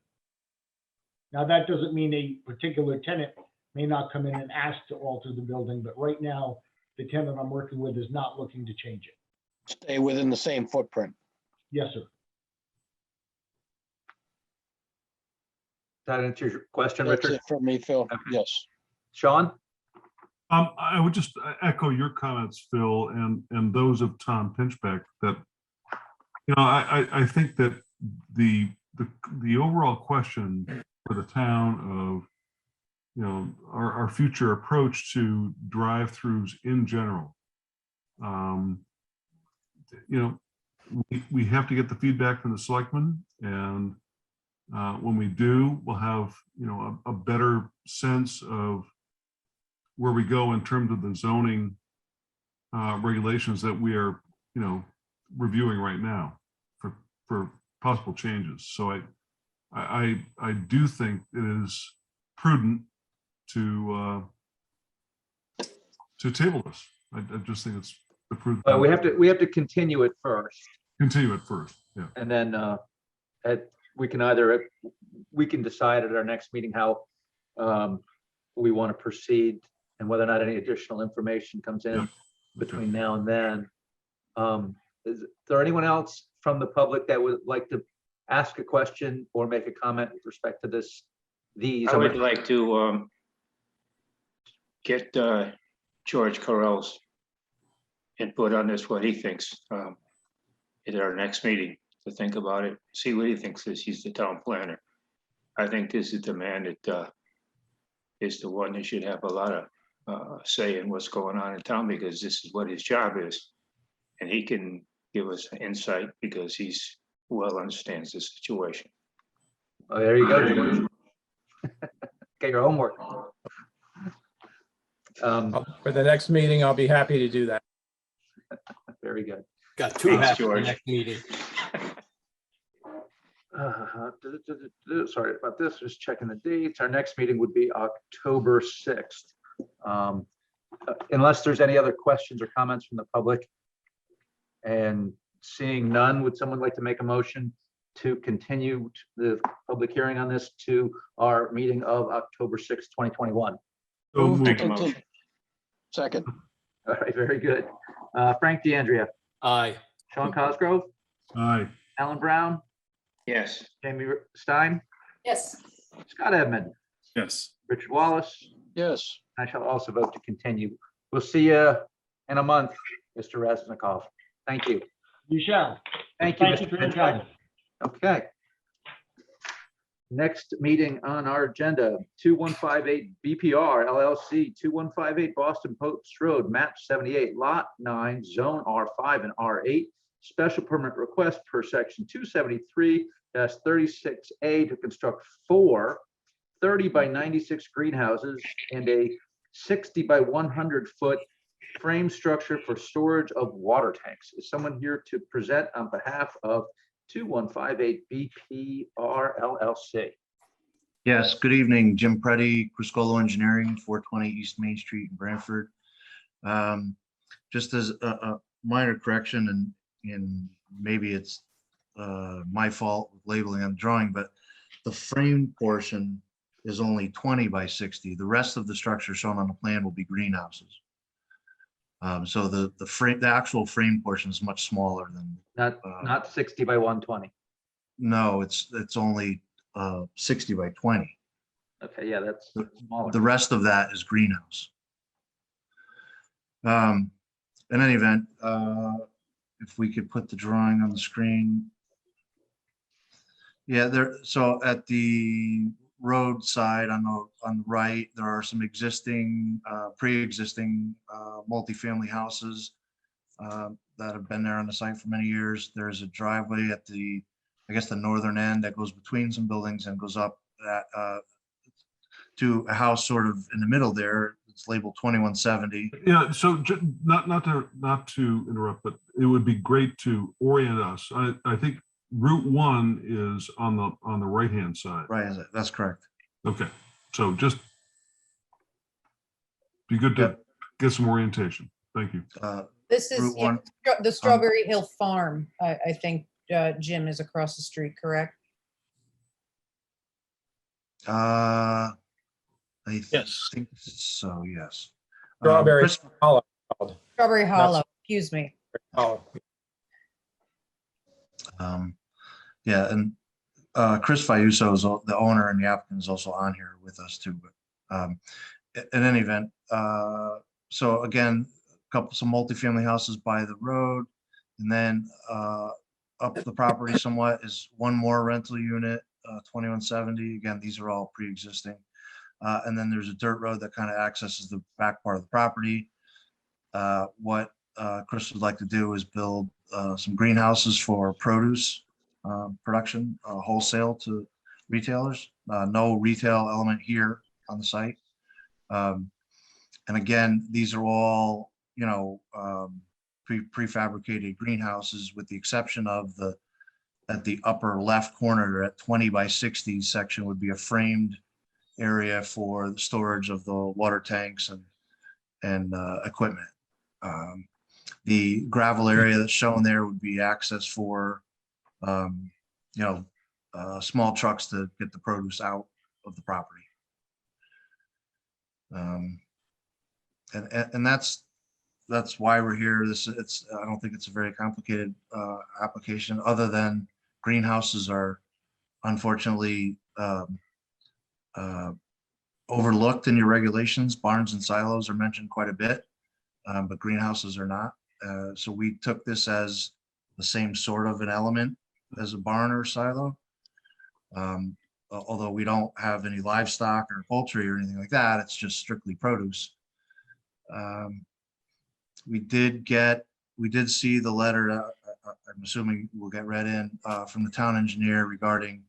Now, that doesn't mean a particular tenant may not come in and ask to alter the building, but right now, the tenant I'm working with is not looking to change it. Stay within the same footprint? Yes, sir. That answers your question, That's Richard? it for me, Phil. Okay. Yes. Sean? I would just echo your comments, Phil, and those of Tom Pinchbeck, that, I think that the overall question for the town of, our future approach to drive-throughs in general, we have to get the feedback from the selectmen, and when we do, we'll have, a better sense of where we go in terms of the zoning regulations that we are, reviewing right now for possible changes. So I do think it is prudent to table this. I just think it's the prudent. But we have to continue it first. Continue it first, yeah. And then we can decide at our next meeting how we want to proceed and whether or not any additional information comes in between now and then. Is there anyone else from the public that would like to ask a question or make a comment with respect to these? I would like to get George Carell's input on this, what he thinks at our next meeting, to think about it, see what he thinks, as he's the town planner. I think this is the man that is the one that should have a lot of say in what's going on in town, because this is what his job is. And he can give us insight because he's well understands the situation. Oh, there you go, George. Get your homework. For the next meeting, I'll be happy to do that. Very good. Got two Thanks, hats for the George. next meeting. Sorry about this, just checking the dates. Our next meeting would be October 6th. Unless there's any other questions or comments from the public. And seeing none, would someone like to make a motion to continue the public hearing on this to our meeting of October 6th, 2021? So Move moved. to- Second, All right, very good. Frank DeAndrea, Aye. Sean Cosgrove, Aye. Alan Brown, Yes. Jamie Stein, Yes. Scott Edmund, Yes. Richard Wallace. yes. I shall also vote to continue. We'll see you in a month, Mr. Resnikoff. Thank you. You shall. Thank you, Thank you Mr. for your Pinchuk. time. Okay. Next meeting on our agenda, 2158 BPR LLC, 2158 Boston Post Road, map 78, lot 9, zone R5 and R8. Special permit request per section 273-36A to construct 4 30 by 96 greenhouses and a 60 by 100 foot frame structure for storage of water tanks. Is someone here to present on behalf of 2158 BPR LLC? Yes, good evening, Jim Preddy, Criscolo Engineering, 420 East Main Street in Brantford. Just as a minor correction, and maybe it's my fault with labeling on the drawing, but the frame portion is only 20 by 60. The rest of the structure shown on the plan will be greenhouses. So the actual frame portion is much smaller than. Not 60 by 120. No, it's only 60 by 20. Okay, yeah, that's smaller. The rest of that is greenhouse. In any event, if we could put the drawing on the screen. Yeah, so at the roadside on the right, there are some existing, pre-existing multifamily houses that have been there on the site for many years. There's a driveway at the, I guess, the northern end that goes between some buildings and goes up that to a house sort of in the middle there. It's labeled 2170. Yeah, so not to interrupt, but it would be great to orient us. I think Route 1 is on the right-hand side. Right, that's correct. Okay, so just be good to get some orientation. Thank you. This is Route 1. the Strawberry Hill Farm. I think Jim is across the street, correct? I Yes. think so, yes. Strawberry Chris- Hollow. Strawberry Hollow, excuse me. Hollow. Yeah, and Chris Fiuso is the owner, and the applicant is also on here with us too. But in any event, so again, some multifamily houses by the road, and then up the property somewhat is one more rental unit, 2170. Again, these are all pre-existing. And then there's a dirt road that kind of accesses the back part of the property. What Chris would like to do is build some greenhouses for produce production, wholesale to retailers. No retail element here on the site. And again, these are all, prefabricated greenhouses, with the exception of at the upper left corner at 20 by 60 section would be a framed area for the storage of the water tanks and equipment. The gravel area that's shown there would be access for small trucks to get the produce out of the property. And that's why we're here. I don't think it's a very complicated application, other than greenhouses are unfortunately overlooked in your regulations. Barns and silos are mentioned quite a bit, but greenhouses are not. So we took this as the same sort of an element as a barn or silo. Although we don't have any livestock or poultry or anything like that, it's just strictly produce. We did see the letter, I'm assuming will get read in, from the town engineer regarding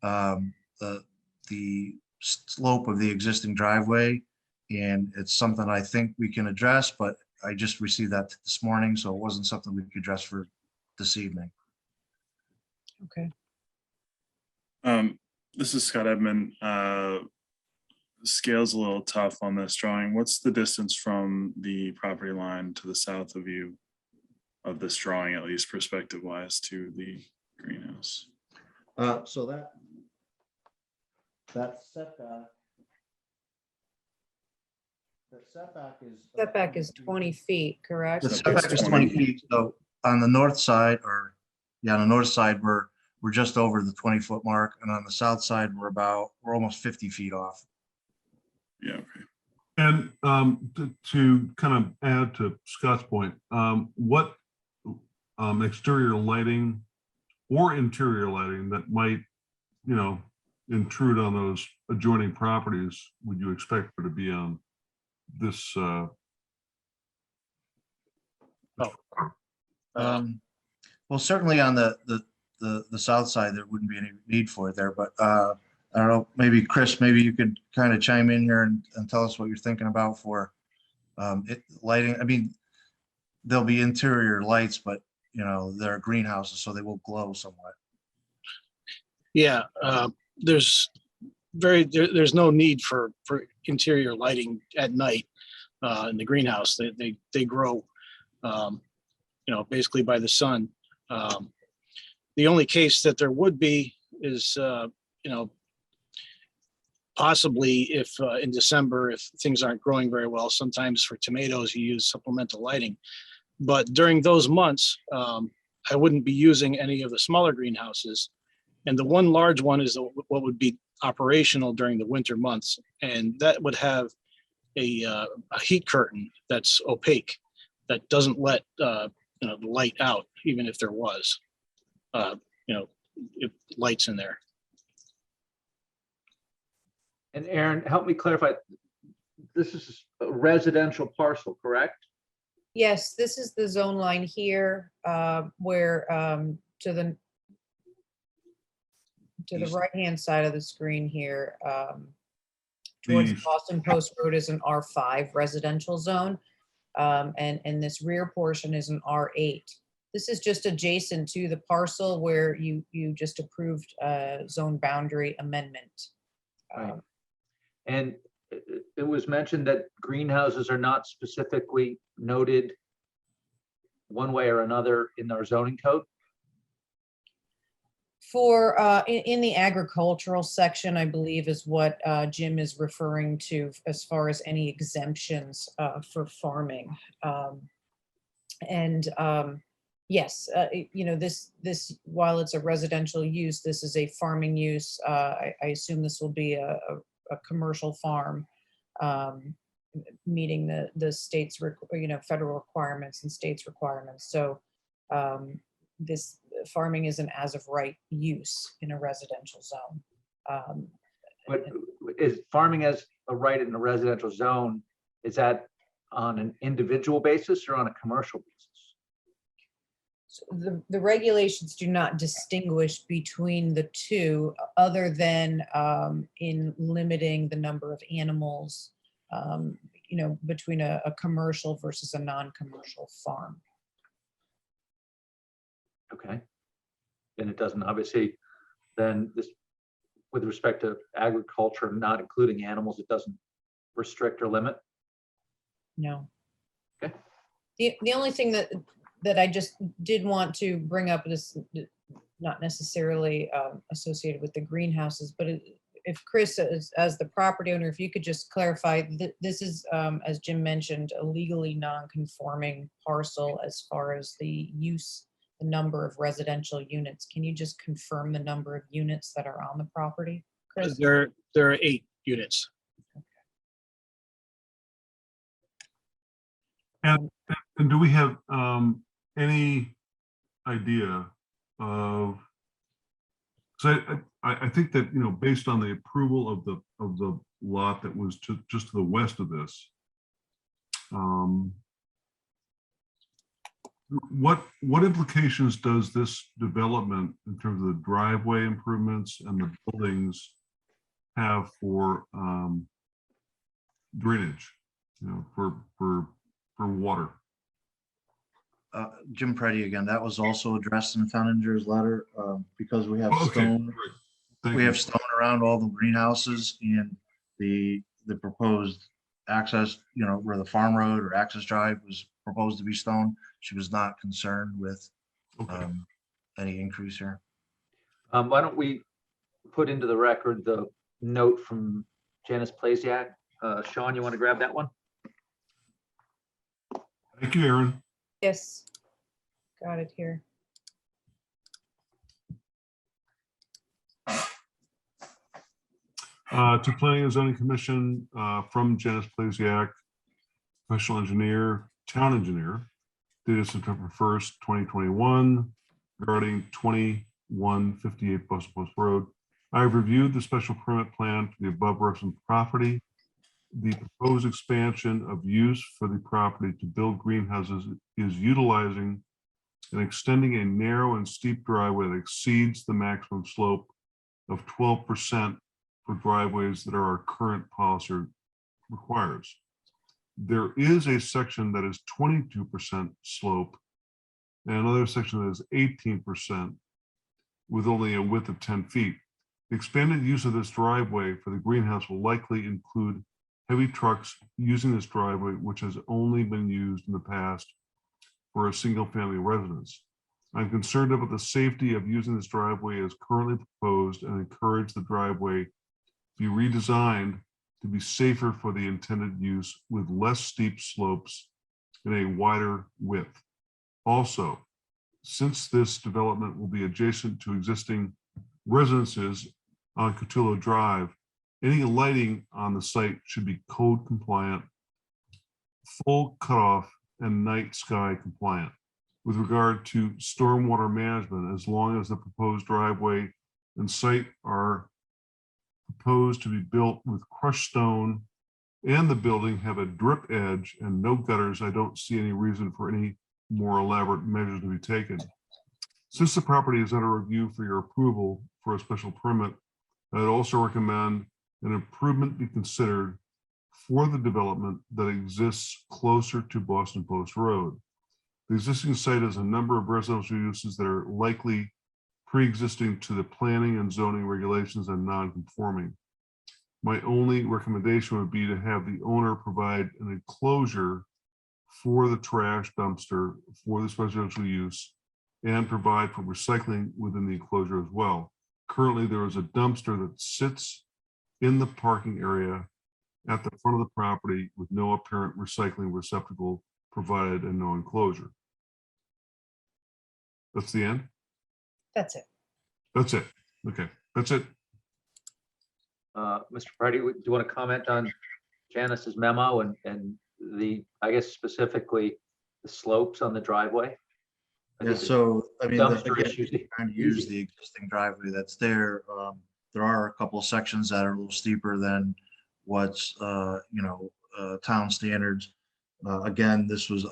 the slope of the existing driveway. And it's something I think we can address, but I just received that this morning, so it wasn't something we could address for this evening. Okay. This is Scott Edmund. The scale's a little tough on this drawing. What's the distance from the property line to the south of this drawing, at least perspective wise, to the greenhouse? So that setback. The setback is. Setback is 20 feet, correct? The setback is 20 feet. So on the north side, on the north side, we're just over the 20-foot mark, and on the south side, we're almost 50 feet off. Yeah, okay. And to kind of add to Scott's point, what exterior lighting or interior lighting that might, intrude on those adjoining properties would you expect there to be on this? Well, certainly on the south side, there wouldn't be any need for it there, but I don't know, maybe Chris, maybe you could kind of chime in here and tell us what you're thinking about for lighting. I mean, there'll be interior lights, but they're greenhouses, so they will glow somewhat. Yeah, there's no need for interior lighting at night in the greenhouse. They grow, basically by the sun. The only case that there would be is, possibly if in December, if things aren't growing very well, sometimes for tomatoes, you use supplemental lighting. But during those months, I wouldn't be using any of the smaller greenhouses. And the one large one is what would be operational during the winter months. And that would have a heat curtain that's opaque, that doesn't let the light out, even if there was, if lights in there. And Aaron, help me clarify. This is a residential parcel, correct? Yes, this is the zone line here, where to the right-hand side of the screen here, towards Boston Post Road is an R5 residential zone, and this rear portion is an R8. This is just adjacent to the parcel where you just approved a zone boundary amendment. Right. And it was mentioned that greenhouses are not specifically noted one way or another in our zoning code. For in the agricultural section, I believe is what Jim is referring to as far as any exemptions for farming. Yes, this while it's a residential use, this is a farming use. I assume this will be a commercial farm, meeting the state's federal requirements and state's requirements. So this farming is an as of right use in a residential zone. But is farming as a right in a residential zone, is that on an individual basis or on a commercial basis? So the regulations do not distinguish between the two, other than in limiting the number of animals, between a commercial versus a non-commercial farm. Okay. And it doesn't obviously, then this, with respect to agriculture, not including animals, it doesn't restrict or limit? No. Okay. The only thing that I just did want to bring up is not necessarily associated with the greenhouses, but if Chris, as the property owner, if you could just clarify, this is, as Jim mentioned, a legally non-conforming parcel as far as the use, the number of residential units. Can you just confirm the number of units that are on the property, Chris? There are 8 units. And do we have any idea of? So I think that based on the approval of the lot that was just to the west of this, what implications does this development in terms of the driveway improvements and the buildings have for drainage, for water? Jim Preddy again, that was also addressed in the town engineer's letter, because we have Okay, stone. great. We have stone around all the greenhouses, and the proposed access, where the farm road or access drive was proposed to be stone. She was not concerned with any increase here. Why don't we put into the record the note from Janice Plasiak? Sean, you want to grab that one? Thank you, Aaron. Yes. Got it here. To Planning and Zoning Commission from Janice Plasiak, professional engineer, town engineer, dated September 1st, 2021, regarding 2158 Boston Post Road. I have reviewed the special permit plan for the above referenced property. The proposed expansion of use for the property to build greenhouses is utilizing and extending a narrow and steep driveway that exceeds the maximum slope of 12% for driveways that our current policy requires. There is a section that is 22% slope and another section that is 18% with only a width of 10 feet. The expanded use of this driveway for the greenhouse will likely include heavy trucks using this driveway, which has only been used in the past for a single family residence. I'm concerned about the safety of using this driveway as currently proposed and encourage the driveway be redesigned to be safer for the intended use with less steep slopes and a wider width. Also, since this development will be adjacent to existing residences on Cotillo Drive, any lighting on the site should be code compliant, full cutoff, and night sky compliant. With regard to stormwater management, as long as the proposed driveway and site are proposed to be built with crushed stone and the building have a drip edge and no gutters, I don't see any reason for any more elaborate measures to be taken. Since the property is under review for your approval for a special permit, I'd also recommend an improvement be considered for the development that exists closer to Boston Post Road. The existing site has a number of residential uses that are likely pre-existing to the planning and zoning regulations and non-conforming. My only recommendation would be to have the owner provide an enclosure for the trash dumpster for this residential use and provide for recycling within the enclosure as well. Currently, there is a dumpster that sits in the parking area at the front of the property with no apparent recycling receptacle provided and no enclosure. That's the end? That's it. That's it. Okay, that's it. Mr. Pardy, do you want to comment on Janice's memo and the, I guess specifically the slopes on the driveway? Yeah, so, I mean, dumpster again, issues. trying to use the existing driveway that's there. There are a couple sections that are a little steeper than what's, town standards. Again, this was,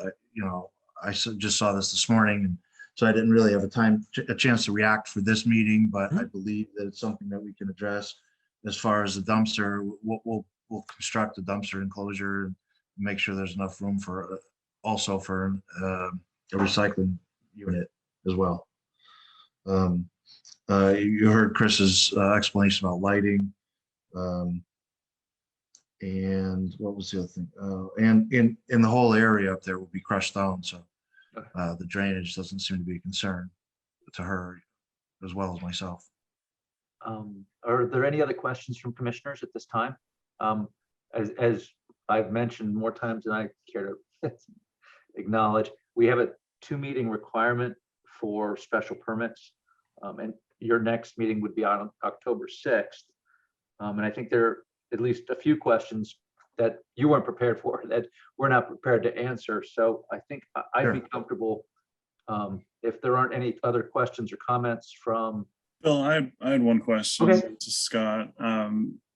I just saw this morning, and so I didn't really have a chance to react for this meeting, but I believe that it's something that we can address. As far as the dumpster, we'll construct a dumpster enclosure and make sure there's enough room for also for a recycling unit as well. You heard Chris's explanation about lighting. And what was the other thing? And in the whole area up there will be crushed stone, so the drainage doesn't seem to be a concern to her as well as myself. Are there any other questions from commissioners at this time? As I've mentioned more times than I care to acknowledge, we have a 2-meeting requirement for special permits. And your next meeting would be on October 6th. And I think there are at least a few questions that you weren't prepared for that we're not prepared to answer. So I think I'd be comfortable if there aren't any other questions or comments from. Bill, I had one question Okay. to Scott.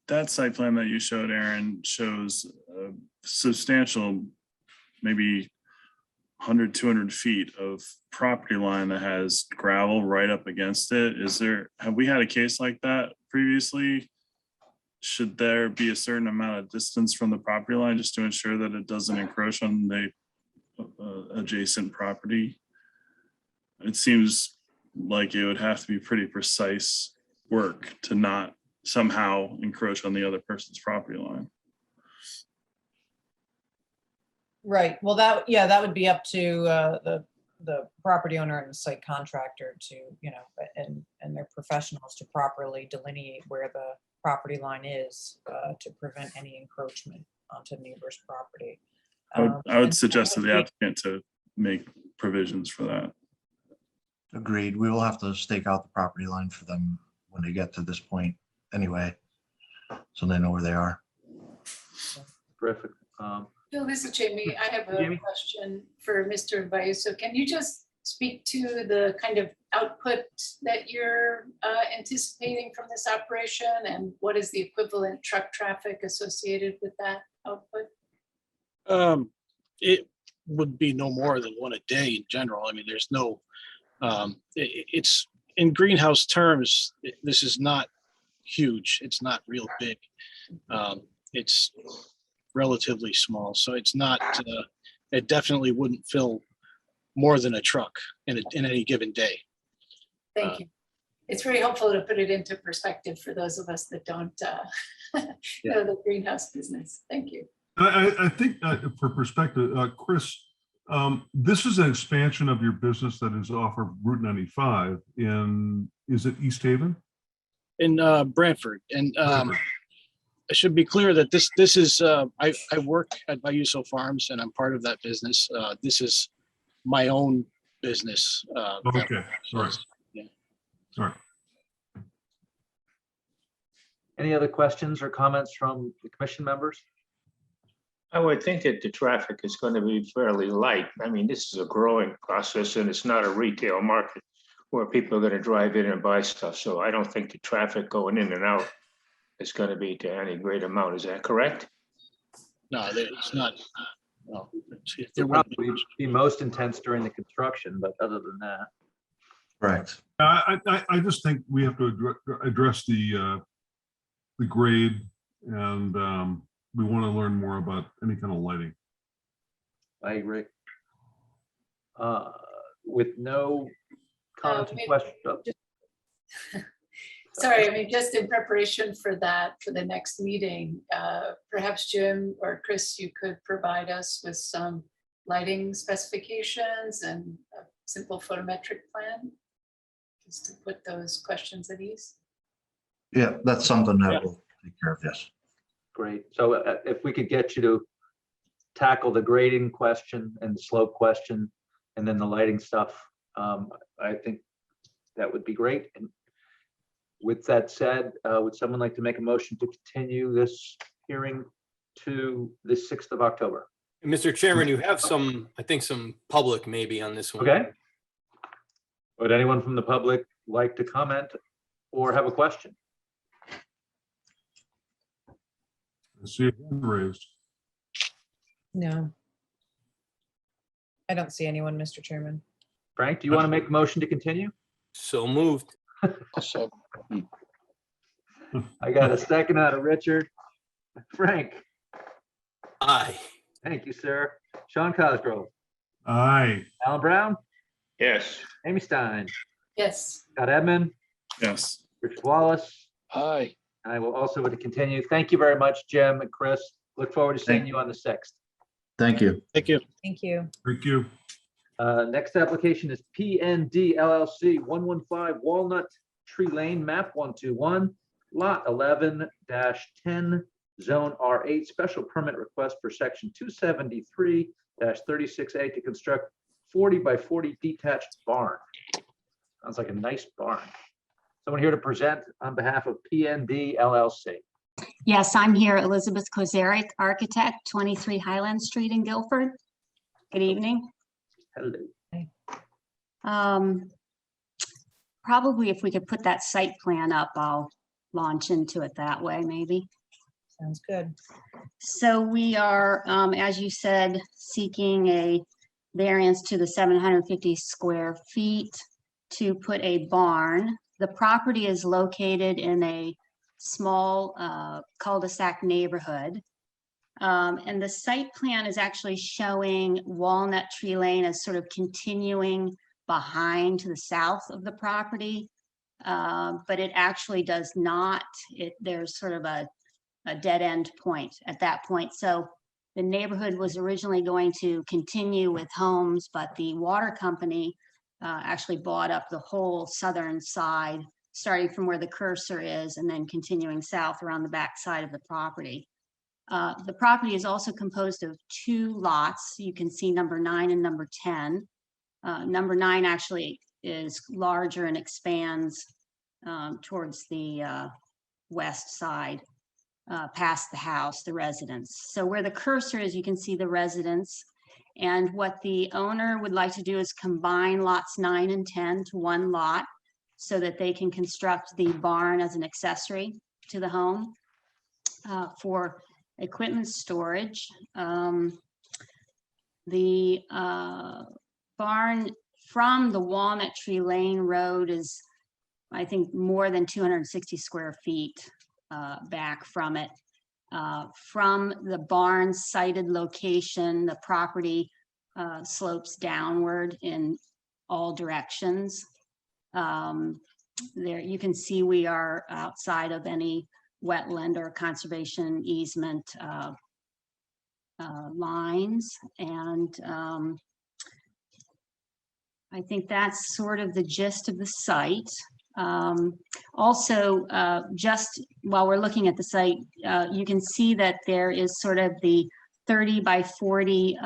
That site plan that you showed, Aaron, shows a substantial, maybe 100, 200 feet of property line that has gravel right up against it. Have we had a case like that previously? Should there be a certain amount of distance from the property line just to ensure that it doesn't encroach on the adjacent property? It seems like it would have to be pretty precise work to not somehow encroach on the other person's property line. Right. Well, that would be up to the property owner and the site contractor to, and their professionals to properly delineate where the property line is to prevent any encroachment onto neighbor's property. I would suggest to the applicant to make provisions for that. Agreed. We will have to stake out the property line for them when they get to this point anyway, so they know where they are. Terrific. Bill, this is Jamie. I have a Jamie? question for Mr. Vayuso. Can you just speak to the kind of output that you're anticipating from this operation, and what is the equivalent truck traffic associated with that output? It would be no more than one a day in general. I mean, there's no, it's in greenhouse terms, this is not huge. It's not real big. It's relatively small. So it's not, it definitely wouldn't fill more than a truck in any given day. Thank you. It's very helpful to put it into perspective for those of us that don't know the greenhouse business. Thank you. I think for perspective, Chris, this is an expansion of your business that is off of Route 95 in, is it East Haven? In Brantford. And I should be clear that this is, I work at Vayuso Farms and I'm part of that business. This is my own business. Okay, all right. Yeah. All right. Any other questions or comments from the commission members? I would think that the traffic is going to be fairly light. I mean, this is a growing process and it's not a retail market where people are going to drive in and buy stuff. So I don't think the traffic going in and out is going to be to any great amount. Is that correct? No, it's not. No, It would probably be most intense during the construction, but other than that. Correct. I just think we have to address the grade, and we want to learn more about any kind of lighting. I agree. With no comments and maybe questions. Sorry, I mean, just in preparation for that, for the next meeting, perhaps Jim or Chris, you could provide us with some lighting specifications and a simple photometric plan, just to put those questions at ease. Yeah, that's something that we'll take care of, yes. Great. So if we could get you to tackle the grading question and the slope question, and then the lighting stuff, I think that would be great. And with that said, would someone like to make a motion to continue this hearing to the 6th of October? Mr. Chairman, you have some, I think some public maybe on this one. Okay. Would anyone from the public like to comment or have a question? I see a hand raised. No. I don't see anyone, Mr. Chairman. Frank, do you want to make a motion to continue? So moved. I got a second out of Richard. Frank, Aye. thank you, sir. Sean Cosgrove, Aye. Alan Brown, Yes. Amy Stein, Yes. Scott Edmund, Yes. Richard Wallace. Aye. I will also would continue. Thank you very much, Jim and Chris. Look forward to seeing you on the 6th. Thank you. Thank you. Thank you. Thank you. Next application is PND LLC, 115 Walnut Tree Lane, map 121, lot 11-10, zone R8, special permit request for section 273-36A to construct 40 by 40 detached barn. Sounds like a nice barn. Someone here to present on behalf of PND LLC. Yes, I'm here, Elizabeth Kozarik, architect, 23 Highland Street in Guilford. Good evening. Hello. Probably if we could put that site plan up, I'll launch into it that way, maybe. Sounds good. So we are, as you said, seeking a variance to the 750 square feet to put a barn. The property is located in a small cul-de-sac neighborhood. And the site plan is actually showing Walnut Tree Lane as sort of continuing behind to the south of the property. But it actually does not. There's sort of a dead end point at that point. So The neighborhood was originally going to continue with homes, but the water company actually bought up the whole southern side, starting from where the cursor is and then continuing south around the back side of the property. The property is also composed of 2 lots. You can see number 9 and number 10. Number 9 actually is larger and expands towards the west side, past the house, the residence. So where the cursor is, you can see the residence. And what the owner would like to do is combine lots 9 and 10 to one lot so that they can construct the barn as an accessory to the home for equipment storage. The barn from the Walnut Tree Lane Road is, I think, more than 260 square feet back from it. From the barn sited location, the property slopes downward in all directions. There you can see we are outside of any wetland or conservation easement lines. And I think that's sort of the gist of the site. Also, just while we're looking at the site, you can see that there is sort of the 30 by 40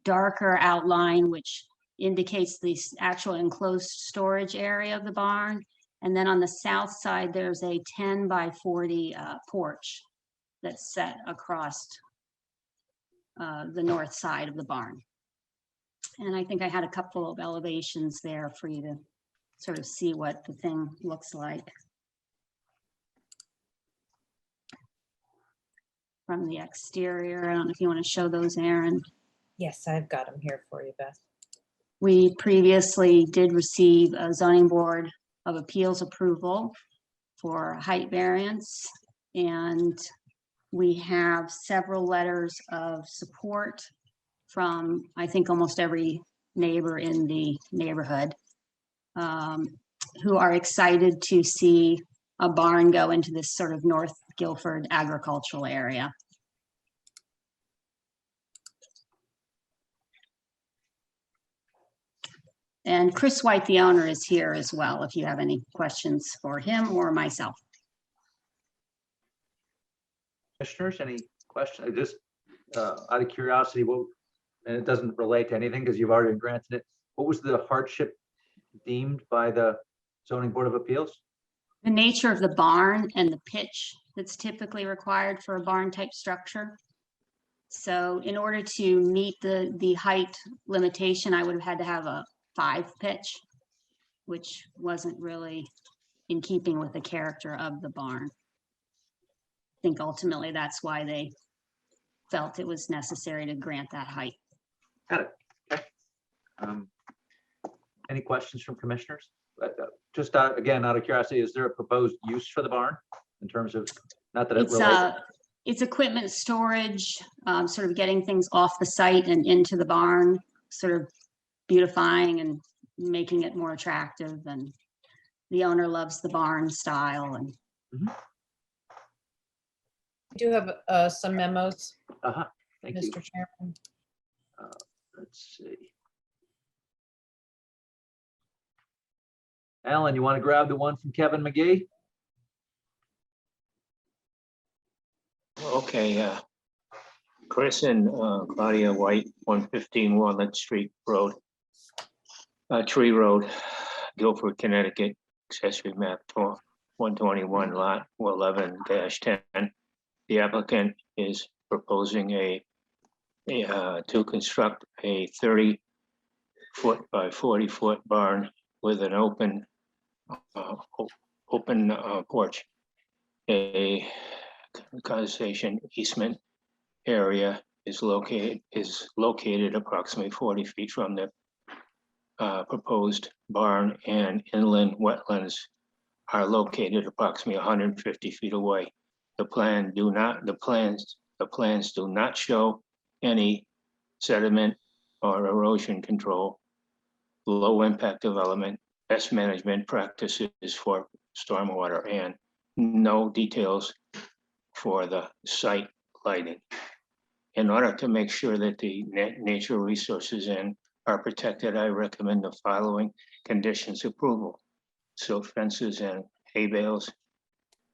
darker outline, which indicates the actual enclosed storage area of the barn. And then on the south side, there's a 10 by 40 porch that's set across the north side of the barn. And I think I had a couple of elevations there for you to sort of see what the thing looks like from the exterior. I don't know if you want to show those, Aaron. Yes, I've got them here for you, Beth. We previously did receive a zoning board of appeals approval for height variance, and we have several letters of support from, I think, almost every neighbor in the neighborhood who are excited to see a barn go into this sort of North Guilford agricultural area. And Chris White, the owner, is here as well, if you have any questions for him or myself. Commissioners, any questions? Just out of curiosity, and it doesn't relate to anything because you've already granted it, what was the hardship deemed by the Zoning Board of Appeals? The nature of the barn and the pitch that's typically required for a barn type structure. So in order to meet the height limitation, I would have had to have a 5 pitch, which wasn't really in keeping with the character of the barn. I think ultimately that's why they felt it was necessary to grant that height. Got it. Okay. Any questions from commissioners? Just again, out of curiosity, is there a proposed use for the barn in terms of, not that it relates? It's equipment storage, sort of getting things off the site and into the barn, sort of beautifying and making it more attractive. And the owner loves the barn style. And Mm-hmm. We do have some memos, Thank you. Mr. Chairman. Let's see. Alan, you want to grab the one from Kevin McGee? Okay, Chris and Claudia White, 115 Walnut Street Road, Tree Road, Guilford, Connecticut, accessory map 121 lot 11-10. The applicant is proposing to construct a 30-foot by 40-foot barn with an open porch. A condensation easement area is located approximately 40 feet from the proposed barn, and inland wetlands are located approximately 150 feet away. The plans do not show any sediment or erosion control, low impact development, best management practices for stormwater, and no details for the site lighting. In order to make sure that the natural resources are protected, I recommend the following conditions approval. Silt fences and hay bales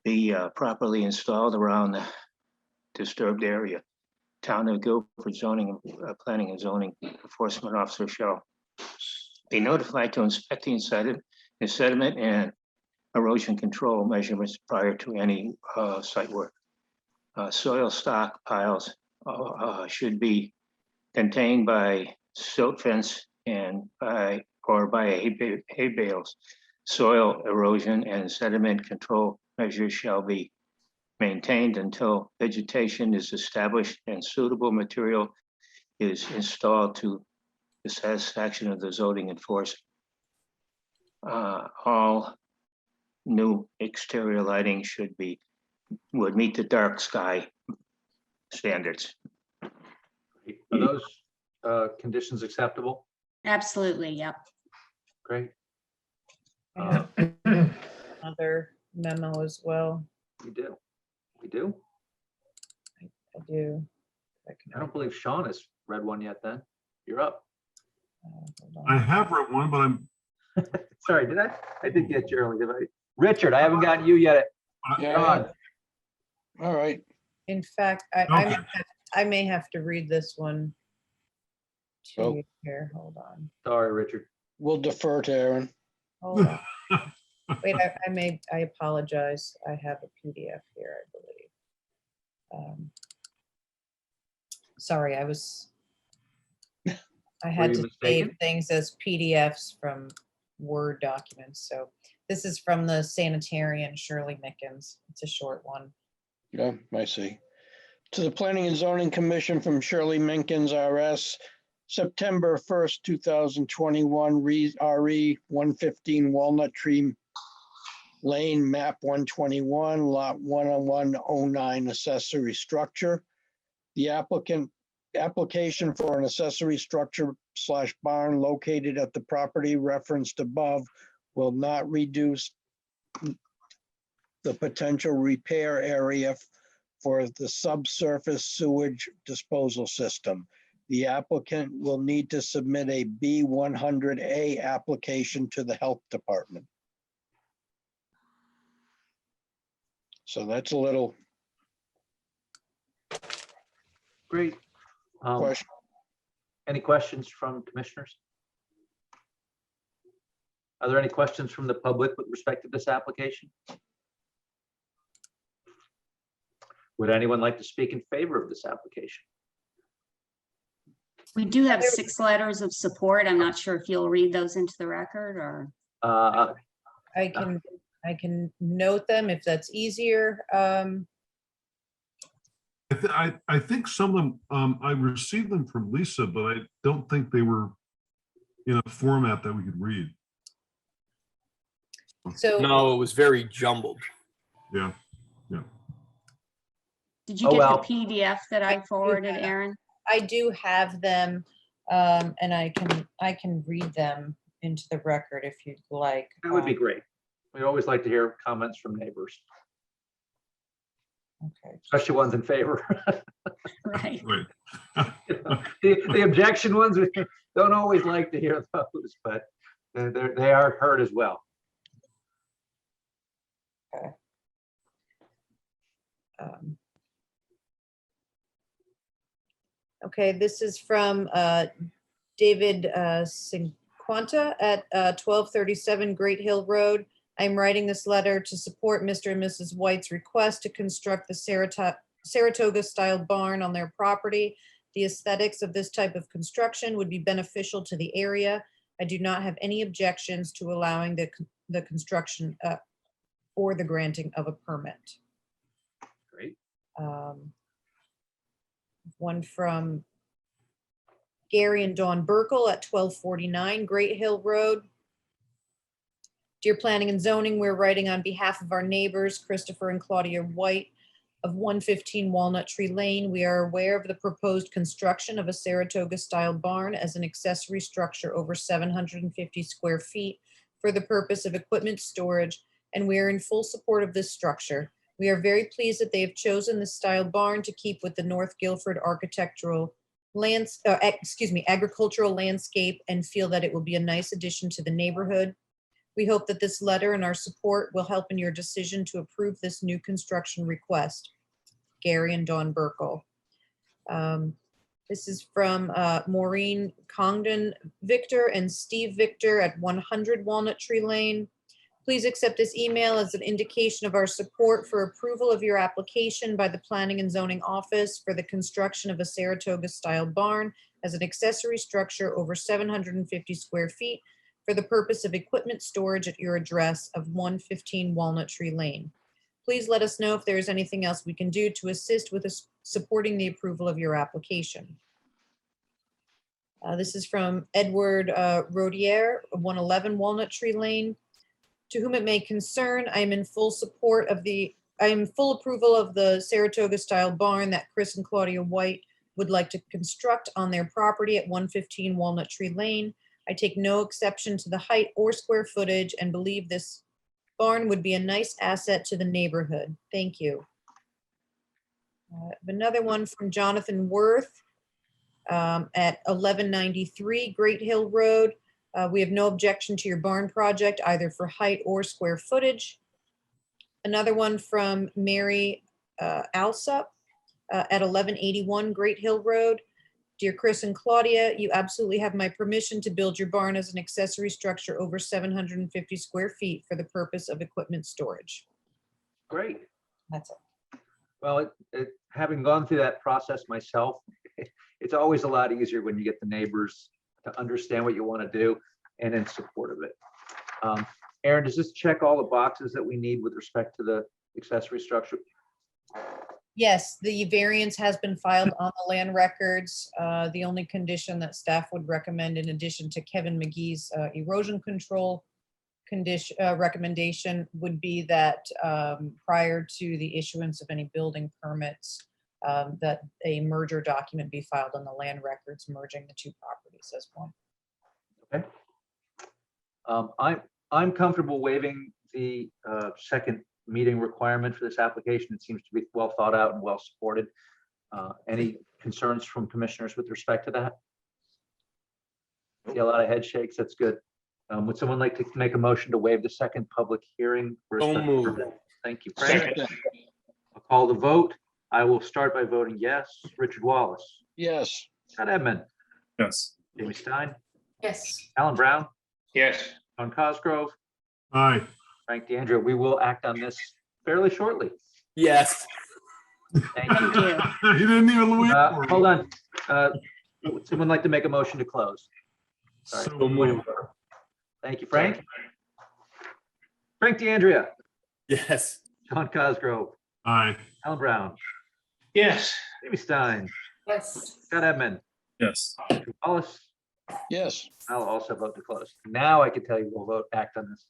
be properly installed around the disturbed area. Town of Guilford zoning, planning and zoning enforcement officer shall be notified to inspect the sediment and erosion control measurements prior to any site work. Soil stock piles should be contained by silt fence and by hay bales. Soil erosion and sediment control measures shall be maintained until vegetation is established and suitable material is installed to the satisfaction of the zoning enforcement. All new exterior lighting would meet the dark sky standards. Are those conditions acceptable? Absolutely, yep. Great. Another memo as well. We do. We do. I do. I don't believe Sean has read one yet then. You're up. Hold I on. have read one, but I'm, Sorry, did I? I did get you early, did I? Richard, I haven't gotten you yet. Sean, All right. In fact, Okay. I may have to read this one to Oh. you here. Hold on. sorry, Richard. We'll defer to Aaron. Hold on. Wait, I apologize. I have a PDF here, I believe. Sorry, I had you to save mistaken? things as PDFs from Word documents. So this is from the sanitarian Shirley Mickens. It's a short one. Yeah, I see. To the Planning and Zoning Commission from Shirley Minkins, RS, September 1st, 2021, RE 115 Walnut Tree Lane, map 121, lot 10109, accessory structure. The application for an accessory structure / barn located at the property referenced above will not reduce the potential repair area for the subsurface sewage disposal system. The applicant will need to submit a B100A application to the health department. So that's a little Great. question. Any questions from commissioners? Are there any questions from the public with respect to this application? Would anyone like to speak in favor of this application? We do have 6 letters of support. I'm not sure if you'll read those into the record or. I can note them if that's easier. I think some of them, I received them from Lisa, but I don't think they were in a format that we could read. So No, it was very jumbled. Yeah. Did you Oh, get well. the PDF that I forwarded, Aaron? I do have them, and I can read them into the record if you'd like. That would be great. We always like to hear comments from neighbors, Okay. especially ones in favor. Right. Right. The objection ones, we don't always like to hear those, but they are heard as well. Okay, this is from David Cinquanta at 1237 Great Hill Road. I'm writing this letter to support Mr. and Mrs. White's request to construct the Saratoga-style barn on their property. The aesthetics of this type of construction would be beneficial to the area. I do not have any objections to allowing the construction or the granting of a permit. Great. One from Gary and Dawn Burkle at 1249 Great Hill Road. Dear Planning and Zoning, we're writing on behalf of our neighbors, Christopher and Claudia White of 115 Walnut Tree Lane. We are aware of the proposed construction of a Saratoga-style barn as an accessory structure over 750 square feet for the purpose of equipment storage, and we are in full support of this structure. We are very pleased that they have chosen this style barn to keep with the North Guilford agricultural landscape and feel that it will be a nice addition to the neighborhood. We hope that this letter and our support will help in your decision to approve this new construction request. Gary and Dawn Burkle. This is from Maureen Congdon Victor and Steve Victor at 100 Walnut Tree Lane. Please accept this email as an indication of our support for approval of your application by the Planning and Zoning Office for the construction of a Saratoga-style barn as an accessory structure over 750 square feet for the purpose of equipment storage at your address of 115 Walnut Tree Lane. Please let us know if there is anything else we can do to assist with supporting the approval of your application. This is from Edward Rodier, 111 Walnut Tree Lane. To whom it may concern, I am in full approval of the Saratoga style barn that Chris and Claudia White would like to construct on their property at 115 Walnut Tree Lane. I take no exception to the height or square footage and believe this barn would be a nice asset to the neighborhood. Thank you. Another one from Jonathan Worth at 1193 Great Hill Road. We have no objection to your barn project, either for height or square footage. Another one from Mary Alsup at 1181 Great Hill Road. Dear Chris and Claudia, you absolutely have my permission to build your barn as an accessory structure over 750 square feet for the purpose of equipment storage. Great. That's it. Well, having gone through that process myself, it's always a lot easier when you get the neighbors to understand what you want to do and in support of it. Aaron, does this check all the boxes that we need with respect to the accessory structure? Yes, the variance has been filed on the land records. The only condition that staff would recommend, in addition to Kevin McGee's erosion control condition recommendation, would be that prior to the issuance of any building permits, that a merger document be filed on the land records, merging the two properties as one. Okay. I'm comfortable waiving the second meeting requirement for this application. It seems to be well thought out and well supported. Any concerns from commissioners with respect to that? See a lot of head shakes. That's good. Would someone like to make a motion to waive the second public hearing? For a So special moved. permit? Thank you, Frank. Second. I'll call the vote. I will start by voting yes. Richard Wallace, Yes. Scott Edmund, Yes. Jamie Stein, Yes. Alan Brown, Yes. John Cosgrove, Aye. Frank DeAndrea. We will act on this fairly shortly. Yes. Thank you. Thank you. You didn't even wait for it. Hold on. Would someone like to make a motion to close? Sorry. So moved. Thank you, Frank. Frank DeAndrea, Yes. John Cosgrove, Aye. Alan Brown, Yes. Jamie Stein, Yes. Scott Edmund, Yes. Wallace. Yes. I'll also vote to close. Now I can tell you we'll act on this.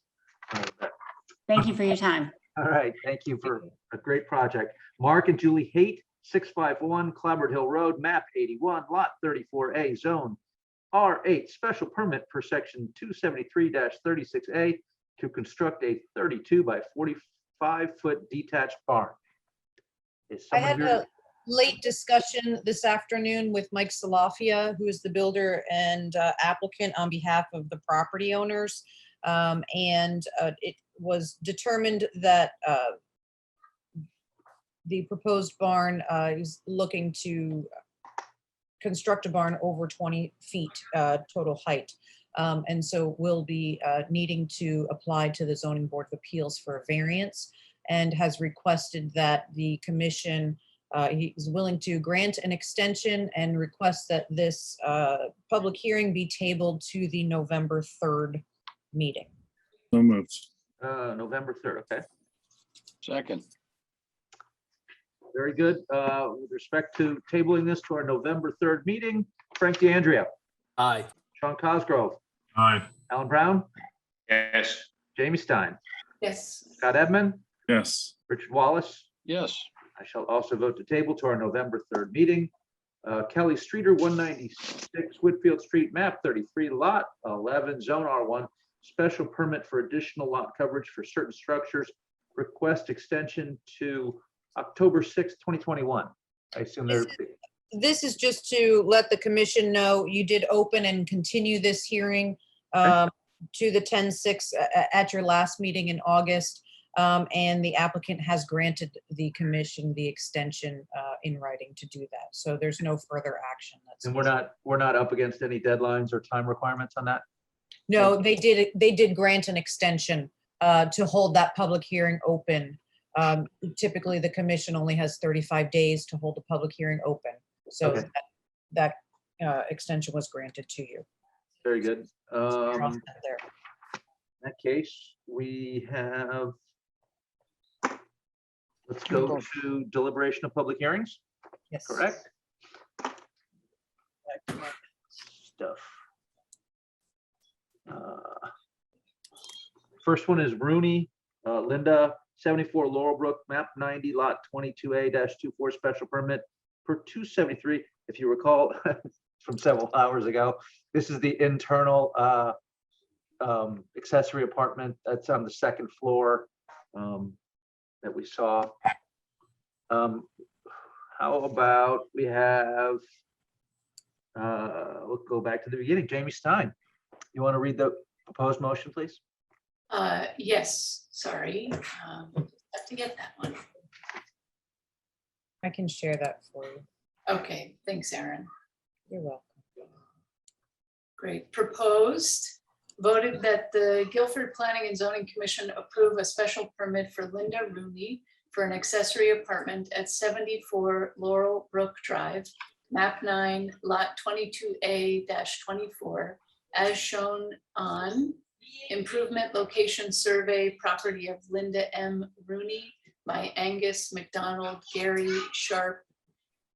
Thank you for your time. All right, thank you for a great project. Mark and Julie Haight, 651 Clabbard Hill Road, map 81, lot 34A, zone R8, special permit per section 273-36A to construct a 32 by 45-foot detached barn. Is I someone had here? a late discussion this afternoon with Mike Salafia, who is the builder and applicant on behalf of the property owners. It was determined that the proposed barn is looking to construct a barn over 20 feet total height. And so we'll be needing to apply to the Zoning Board of Appeals for a variance, and has requested that the commission, he is willing to grant an extension and request that this public hearing be tabled to the November 3rd meeting. So moved. November 3rd, okay. Second. Very good. With respect to tabling this to our November 3rd meeting, Frank DeAndrea, Aye. Sean Cosgrove, Aye. Alan Brown, Yes. Jamie Stein, Yes. Scott Edmund, Yes. Richard Wallace. Yes. I shall also vote to table to our November 3rd meeting. Kelly Streeter, 196 Whitfield Street, map 33, lot 11, zone R1, special permit for additional lot coverage for certain structures request extension to October 6th, 2021. I assume they're, This is just to let the commission know you did open and continue this hearing to the 10/6 at your last meeting in August. And the applicant has granted the commission the extension in writing to do that. So there's no further action. and we're not up against any deadlines or time requirements on that? No, they did grant an extension to hold that public hearing open. Typically, the commission only has 35 days to hold a public hearing open. So Okay. that extension was granted to you. Very good. You're all set there. In that case, we have, let's go to deliberation of public hearings, Yes. correct? Stuff. First one is Rooney, Linda, 74 Laurel Brook, map 90, lot 22A-24 special permit per 273. If you recall from several hours ago, this is the internal accessory apartment that's on the second floor that we saw. How about we have, we'll go back to the beginning. Jamie Stein, you want to read the proposed motion, please? Yes, sorry. Have to get that one. I can share that for you. Okay, thanks, Erin. You're welcome. Great. Proposed, voted that the Guilford Planning and Zoning Commission approve a special permit for Linda Rooney for an accessory apartment at 74 Laurel Brook Drive, map 9, lot 22A-24, as shown on improvement location survey property of Linda M. Rooney by Angus McDonald, Gary Sharp,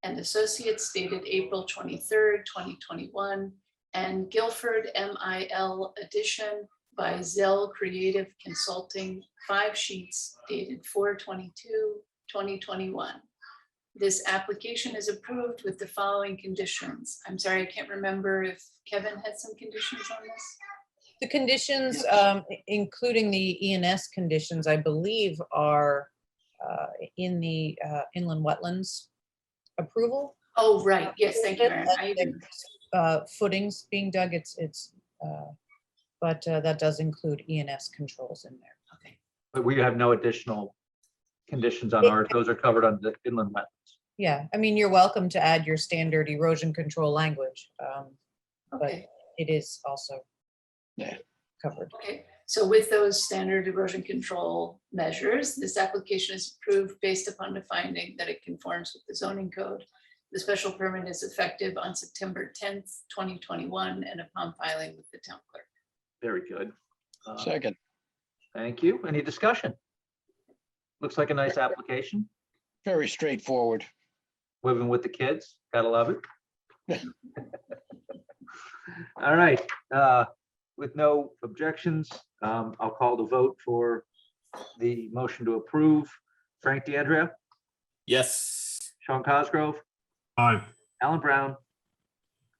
and Associates dated April 23rd, 2021, and Guilford MIL edition by Zell Creative Consulting, 5 sheets dated 4/22/2021. This application is approved with the following conditions. I'm sorry, I can't remember if Kevin had some conditions on this. The conditions, including the ENS conditions, I believe are in the inland wetlands approval. Oh, right. Yes, thank you, Erin. I even- Footings being dug, but that does include ENS controls in there. Okay. But we have no additional conditions on ours. Those are covered on the inland wetlands. Yeah, I mean, you're welcome to add your standard erosion control language, but Okay. it is also covered. Okay, so with those standard erosion control measures, this application is approved based upon the finding that it conforms with the zoning code. The special permit is effective on September 10th, 2021, and upon filing with the town clerk. Very good. Second. Thank you. Any discussion? Looks like a nice application. Very straightforward. Living with the kids, gotta love it. All right, with no objections, I'll call the vote for the motion to approve. Frank DeAndrea, Yes. Sean Cosgrove, Aye. Alan Brown,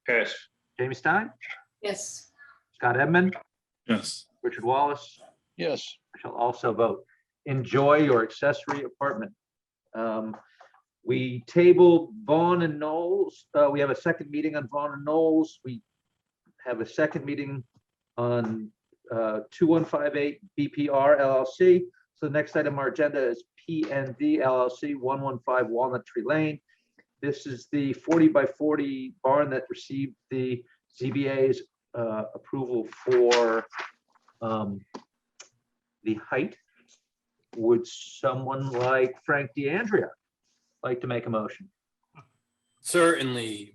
Yes. Jamie Stein, Yes, Scott Edmund, Yes. Richard Wallace. Yes. I shall also vote. Enjoy your accessory apartment. We tabled Vaughn and Knowles. We have a second meeting on Vaughn and Knowles. We have a second meeting on 2158 BPR LLC. So the next item on our agenda is PND LLC, 115 Walnut Tree Lane. This is the 40 by 40 barn that received the ZBA's approval for the height. Would someone like Frank DeAndrea like to make a motion? Certainly.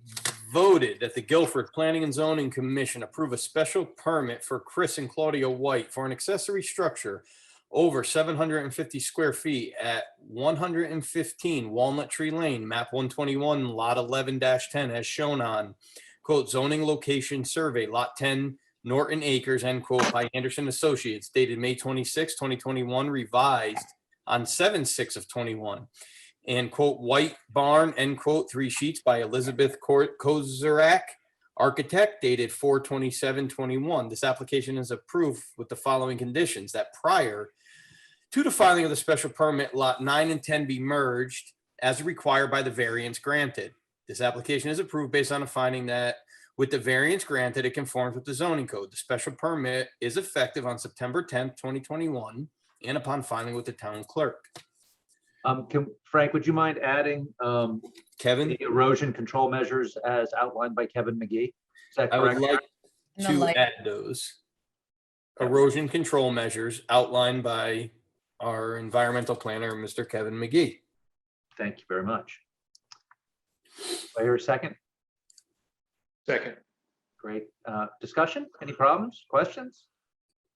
Voted that the Guilford Planning and Zoning Commission approve a special permit for Chris and Claudia White for an accessory structure over 750 square feet at 115 Walnut Tree Lane, map 121, lot 11-10, as shown on, quote, zoning location survey, lot 10, Norton Acres, end quote, by Anderson Associates, dated May 26, 2021, revised on 7/6/21. And quote, White Barn, end quote, 3 sheets by Elizabeth Kozarak, architect, dated 4/27/21. This application is approved with the following conditions: that prior to the filing of the special permit, lot 9 and 10 be merged as required by the variance granted. This application is approved based on a finding that with the variance granted, it conforms with the zoning code. The special permit is effective on September 10th, 2021, and upon filing with the town clerk. Frank, would you mind adding Kevin, the erosion control measures as outlined by Kevin McGee? Is that I would correct? like to add those erosion control measures outlined by our environmental planner, Mr. Kevin McGee. Thank you very much. Do I hear a second? Second. Great. Discussion? Any problems, questions?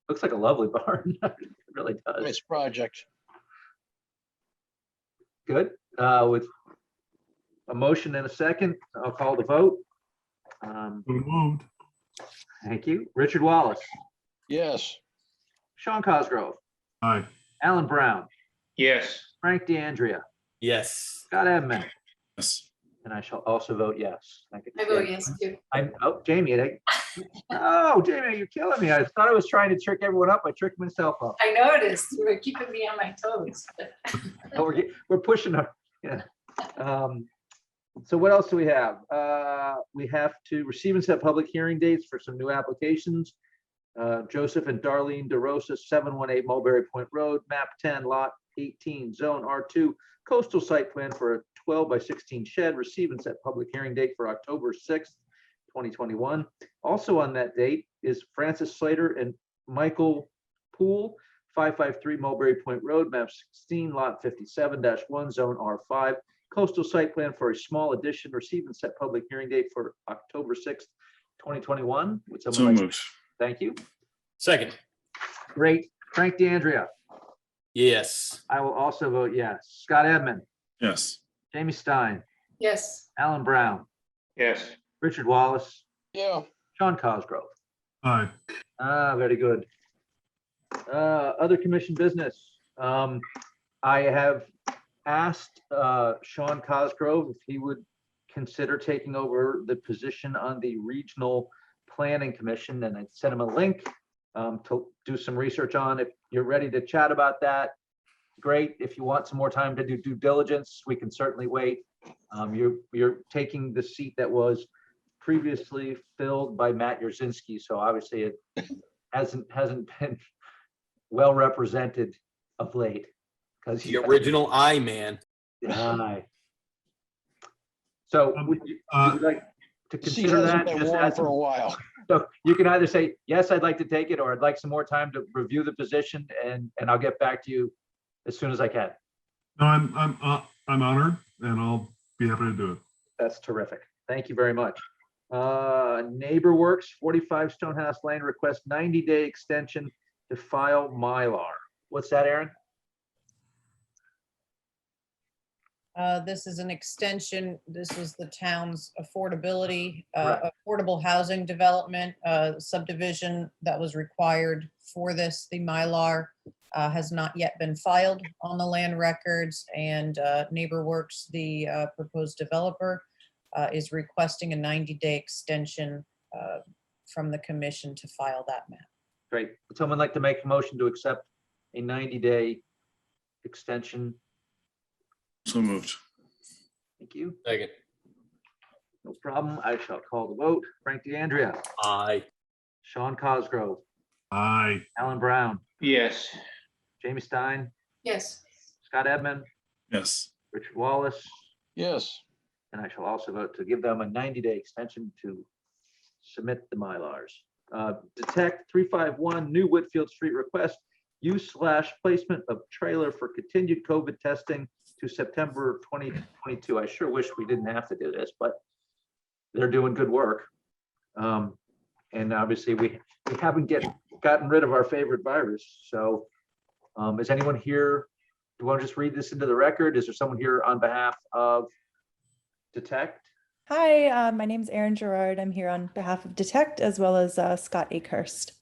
Looks like a lovely barn. It really does. Nice project. Good. With a motion and a second, I'll call the vote. So moved. Thank you. Richard Wallace, Yes. Sean Cosgrove, Aye. Alan Brown, Yes. Frank DeAndrea, Yes. Scott Edmund, Yes. and I shall also vote yes. I vote yes too. Jamie, oh, Jamie, you're killing me. I thought I was trying to trick everyone up. I tricked myself up. I noticed you were keeping me on my toes. Oh, we're pushing up. Yeah. So what else do we have? We have to receive and set public hearing dates for some new applications. Joseph and Darlene DeRosa, 718 Mulberry Point Road, map 10, lot 18, zone R2, coastal site plan for a 12 by 16 shed. Receive and set public hearing date for October 6th, 2021. Also on that date is Francis Slater and Michael Poole, 553 Mulberry Point Road, map 16, lot 57-1, zone R5, coastal site plan for a small addition. Receive and set public hearing date for October 6th, 2021. Would someone So like to- moved. Thank you. Second. Great. Frank DeAndrea. Yes. I will also vote yes. Scott Edmund, Yes. Jamie Stein, Yes. Alan Brown, Yes. Richard Wallace, Yeah. Sean Cosgrove. Aye. Very good. Other commission business. I have asked Sean Cosgrove if he would consider taking over the position on the Regional Planning Commission, and I sent him a link to do some research on. If you're ready to chat about that, great. If you want some more time to do due diligence, we can certainly wait. You're taking the seat that was previously filled by Matt Yerzinski, so obviously it hasn't been well represented of late. Because The original I man. Aye. So would you like to She consider hasn't that? been Just warm add for a some- while. So you can either say, yes, I'd like to take it, or I'd like some more time to review the position, and I'll get back to you as soon as I can. No, I'm honored, and I'll be happy to do it. That's terrific. Thank you very much. Neighbor Works, 45 Stonehouse Lane, request 90-day extension to file Mylar. What's that, Aaron? This is an extension. This was the town's affordability, Correct. affordable housing development subdivision that was required for this. The Mylar has not yet been filed on the land records, and NeighborWorks, the proposed developer, is requesting a 90-day extension from the commission to file that map. Great. Would someone like to make a motion to accept a 90-day extension? So moved. Thank you. Second. No problem. I shall call the vote. Frank DeAndrea, Aye. Sean Cosgrove, Aye. Alan Brown, Yes. Jamie Stein, Yes. Scott Edmund, Yes. Richard Wallace, Yes. and I shall also vote to give them a 90-day extension to submit the Mylars. Detect 351 New Whitfield Street request, use/placement of trailer for continued COVID testing to September 2022. I sure wish we didn't have to do this, but they're doing good work. And obviously we haven't gotten rid of our favorite virus. So is anyone here? Do you want to just read this into the record? Is there someone here on behalf of Detect? Hi, my name is Erin Gerard. I'm here on behalf of Detect as well as Scott Akehurst.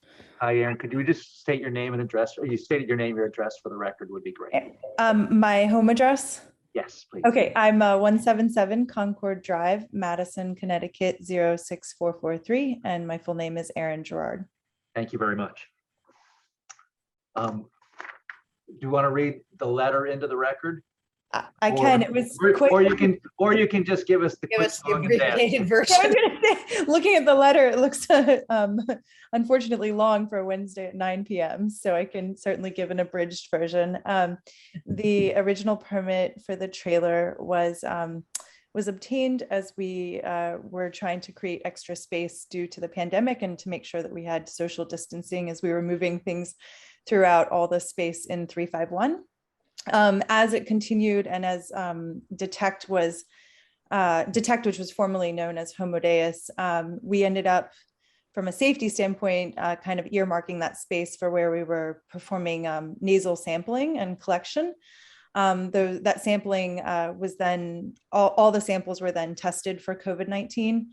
Hi, Aaron. Could you just state your name and address, or you stated your name, your address for the record would be great. My home address? Yes, please. Okay, I'm 177 Concord Drive, Madison, Connecticut, 06443, and my full name is Erin Gerard. Thank you very much. you want to read the letter into the record? I can, it was quick. Or you can just give us the Give quick us the song and dance. abbreviated Yeah, I version. was gonna say, looking at the letter, it looks unfortunately long for a Wednesday at 9 p.m. So I can certainly give an abridged version. The original permit for the trailer was obtained as we were trying to create extra space due to the pandemic and to make sure that we had social distancing as we were moving things throughout all the space in 351. As it continued and as Detect, which was formerly known as Homo Deus, we ended up, from a safety standpoint, kind of earmarking that space for where we were performing nasal sampling and collection. That sampling was then, all the samples were then tested for COVID-19.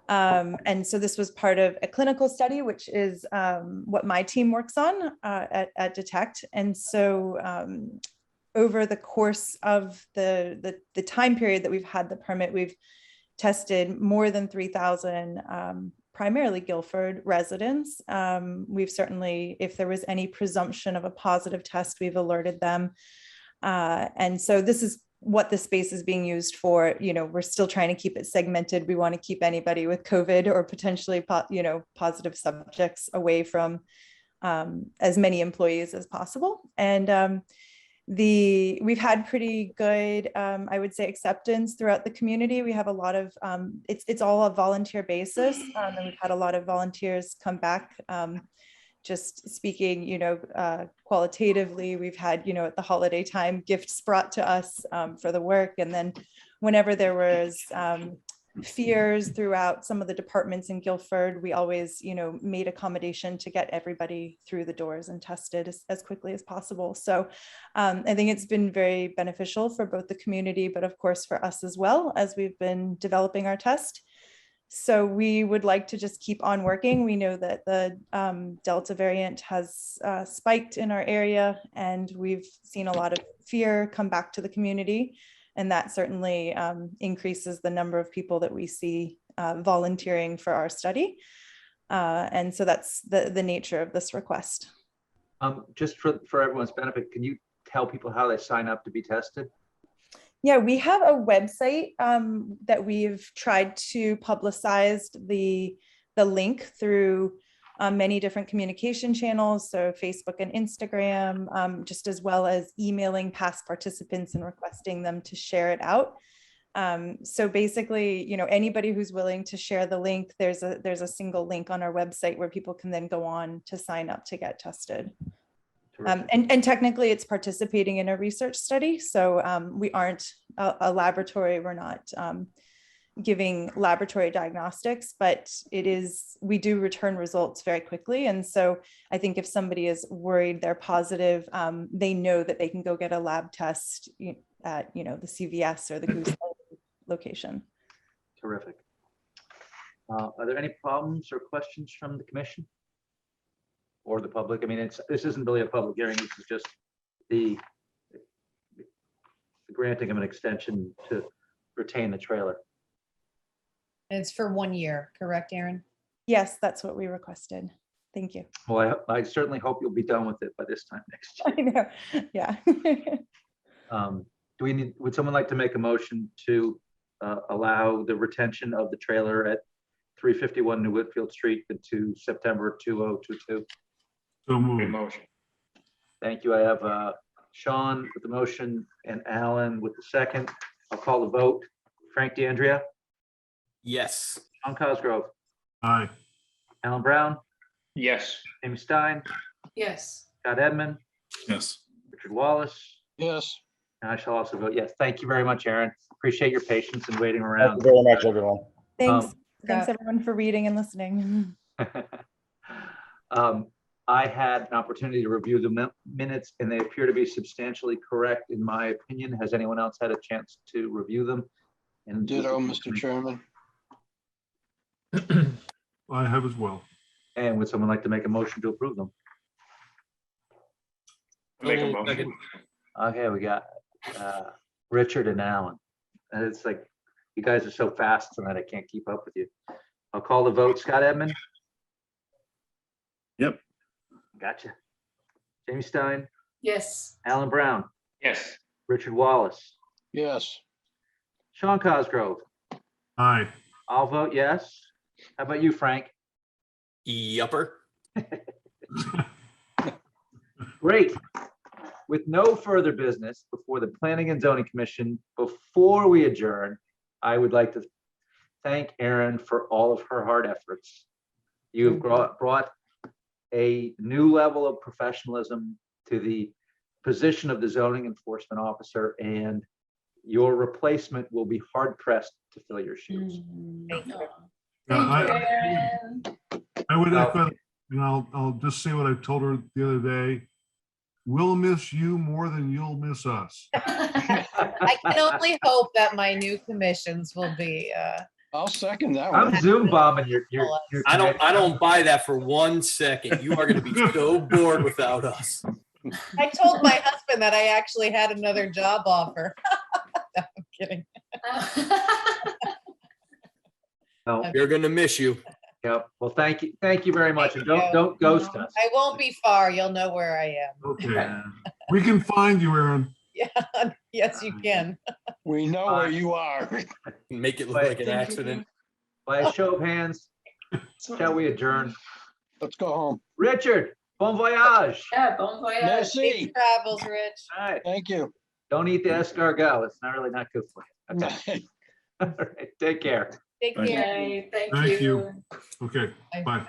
And so this was part of a clinical study, which is what my team works on at Detect. And so over the course of the time period that we've had the permit, we've tested more than 3,000 primarily Guilford residents. We've certainly, if there was any presumption of a positive test, we've alerted them. And so this is what the space is being used for. You know, we're still trying to keep it segmented. We want to keep anybody with COVID or potentially, positive subjects away from as many employees as possible. And we've had pretty good, I would say, acceptance throughout the community. We have a lot of, it's all a volunteer basis. And we've had a lot of volunteers come back. Just speaking, qualitatively, we've had, at the holiday time, gifts brought to us for the work. And then whenever there was fears throughout some of the departments in Guilford, we always, made accommodation to get everybody through the doors and tested as quickly as possible. So I think it's been very beneficial for both the community, but of course for us as well, as we've been developing our test. So we would like to just keep on working. We know that the Delta variant has spiked in our area, and we've seen a lot of fear come back to the community. And that certainly increases the number of people that we see volunteering for our study. And so that's the nature of this request. Just for everyone's benefit, can you tell people how they sign up to be tested? Yeah, we have a website that we've tried to publicize the link through many different communication channels, so Facebook and Instagram, just as well as emailing past participants and requesting them to share it out. So basically, anybody who's willing to share the link, there's a single link on our website where people can then go on to sign up to get tested. And technically it's participating in a research study. So we aren't a laboratory, we're not giving laboratory diagnostics, but we do return results very quickly. And so I think if somebody is worried they're positive, they know that they can go get a lab test at the CVS or the Goose location. Terrific. Are there any problems or questions from the commission or the public? I mean, this isn't really a public hearing. This is just the granting of an extension to retain the trailer. And it's for 1 year, correct, Aaron? Yes, that's what we requested. Thank you. Well, I certainly hope you'll be done with it by this time next year. I know, yeah. Would someone like to make a motion to allow the retention of the trailer at 351 New Whitfield Street into September 2022? So moved. Motion. Thank you. I have Sean with the motion and Alan with the second. I'll call the vote. Frank DeAndrea, Yes. Sean Cosgrove, Aye. Alan Brown, Yes. Amy Stein, Yes. Scott Edmund, Yes. Richard Wallace, Yes. and I shall also vote yes. Thank you very much, Aaron. Appreciate your patience and waiting Thank around. you very much, everyone. Thanks. Thanks everyone for reading and listening. I had an opportunity to review the minutes and they appear to be substantially correct in my opinion. Has anyone else had a chance to review them? And Ditto, Mr. Chairman. I have as well. And would someone like to make a motion to approve them? Make a motion. Okay, we got Richard and Alan. And it's like, you guys are so fast tonight, I can't keep up with you. I'll call the vote. Scott Edmund? Yep. Gotcha. Jamie Stein? Yes. Alan Brown, Yes. Richard Wallace, Yes. Sean Cosgrove. Aye. I'll vote yes. How about you, Frank? Yupper. Great. With no further business before the Planning and Zoning Commission, before we adjourn, I would like to thank Erin for all of her hard efforts. You've brought a new level of professionalism to the position of the zoning enforcement officer, and your replacement will be hard pressed to fill your shoes. Thank you, I Erin. would Well- echo, and I'll just say what I told her the other day. We'll miss you more than you'll miss us. I can only hope that my new commissions will be, I'll second that I'm one. Zoom bombing your I don't buy that for 1 second. You are going to be so bored without us. I told my husband that I actually had another job offer. No, I'm kidding. No. You're going to miss you. Yep. Well, thank you very much. And Thank you. don't ghost us. I won't be far. You'll know where I am. Okay. We can find you, Aaron. Yeah, yes, you can. We know where you are. Make it look like an accident. By a show of hands, shall we adjourn? Let's go home. Richard, bon voyage. Yeah, bon voyage. Merci. Safe travels, Rich. All right. Thank you. Don't eat the escargot. It's not good for you. Okay. All right. Take care. Take Thank you. care. Okay, Thank you. you. Okay, Bye. bye.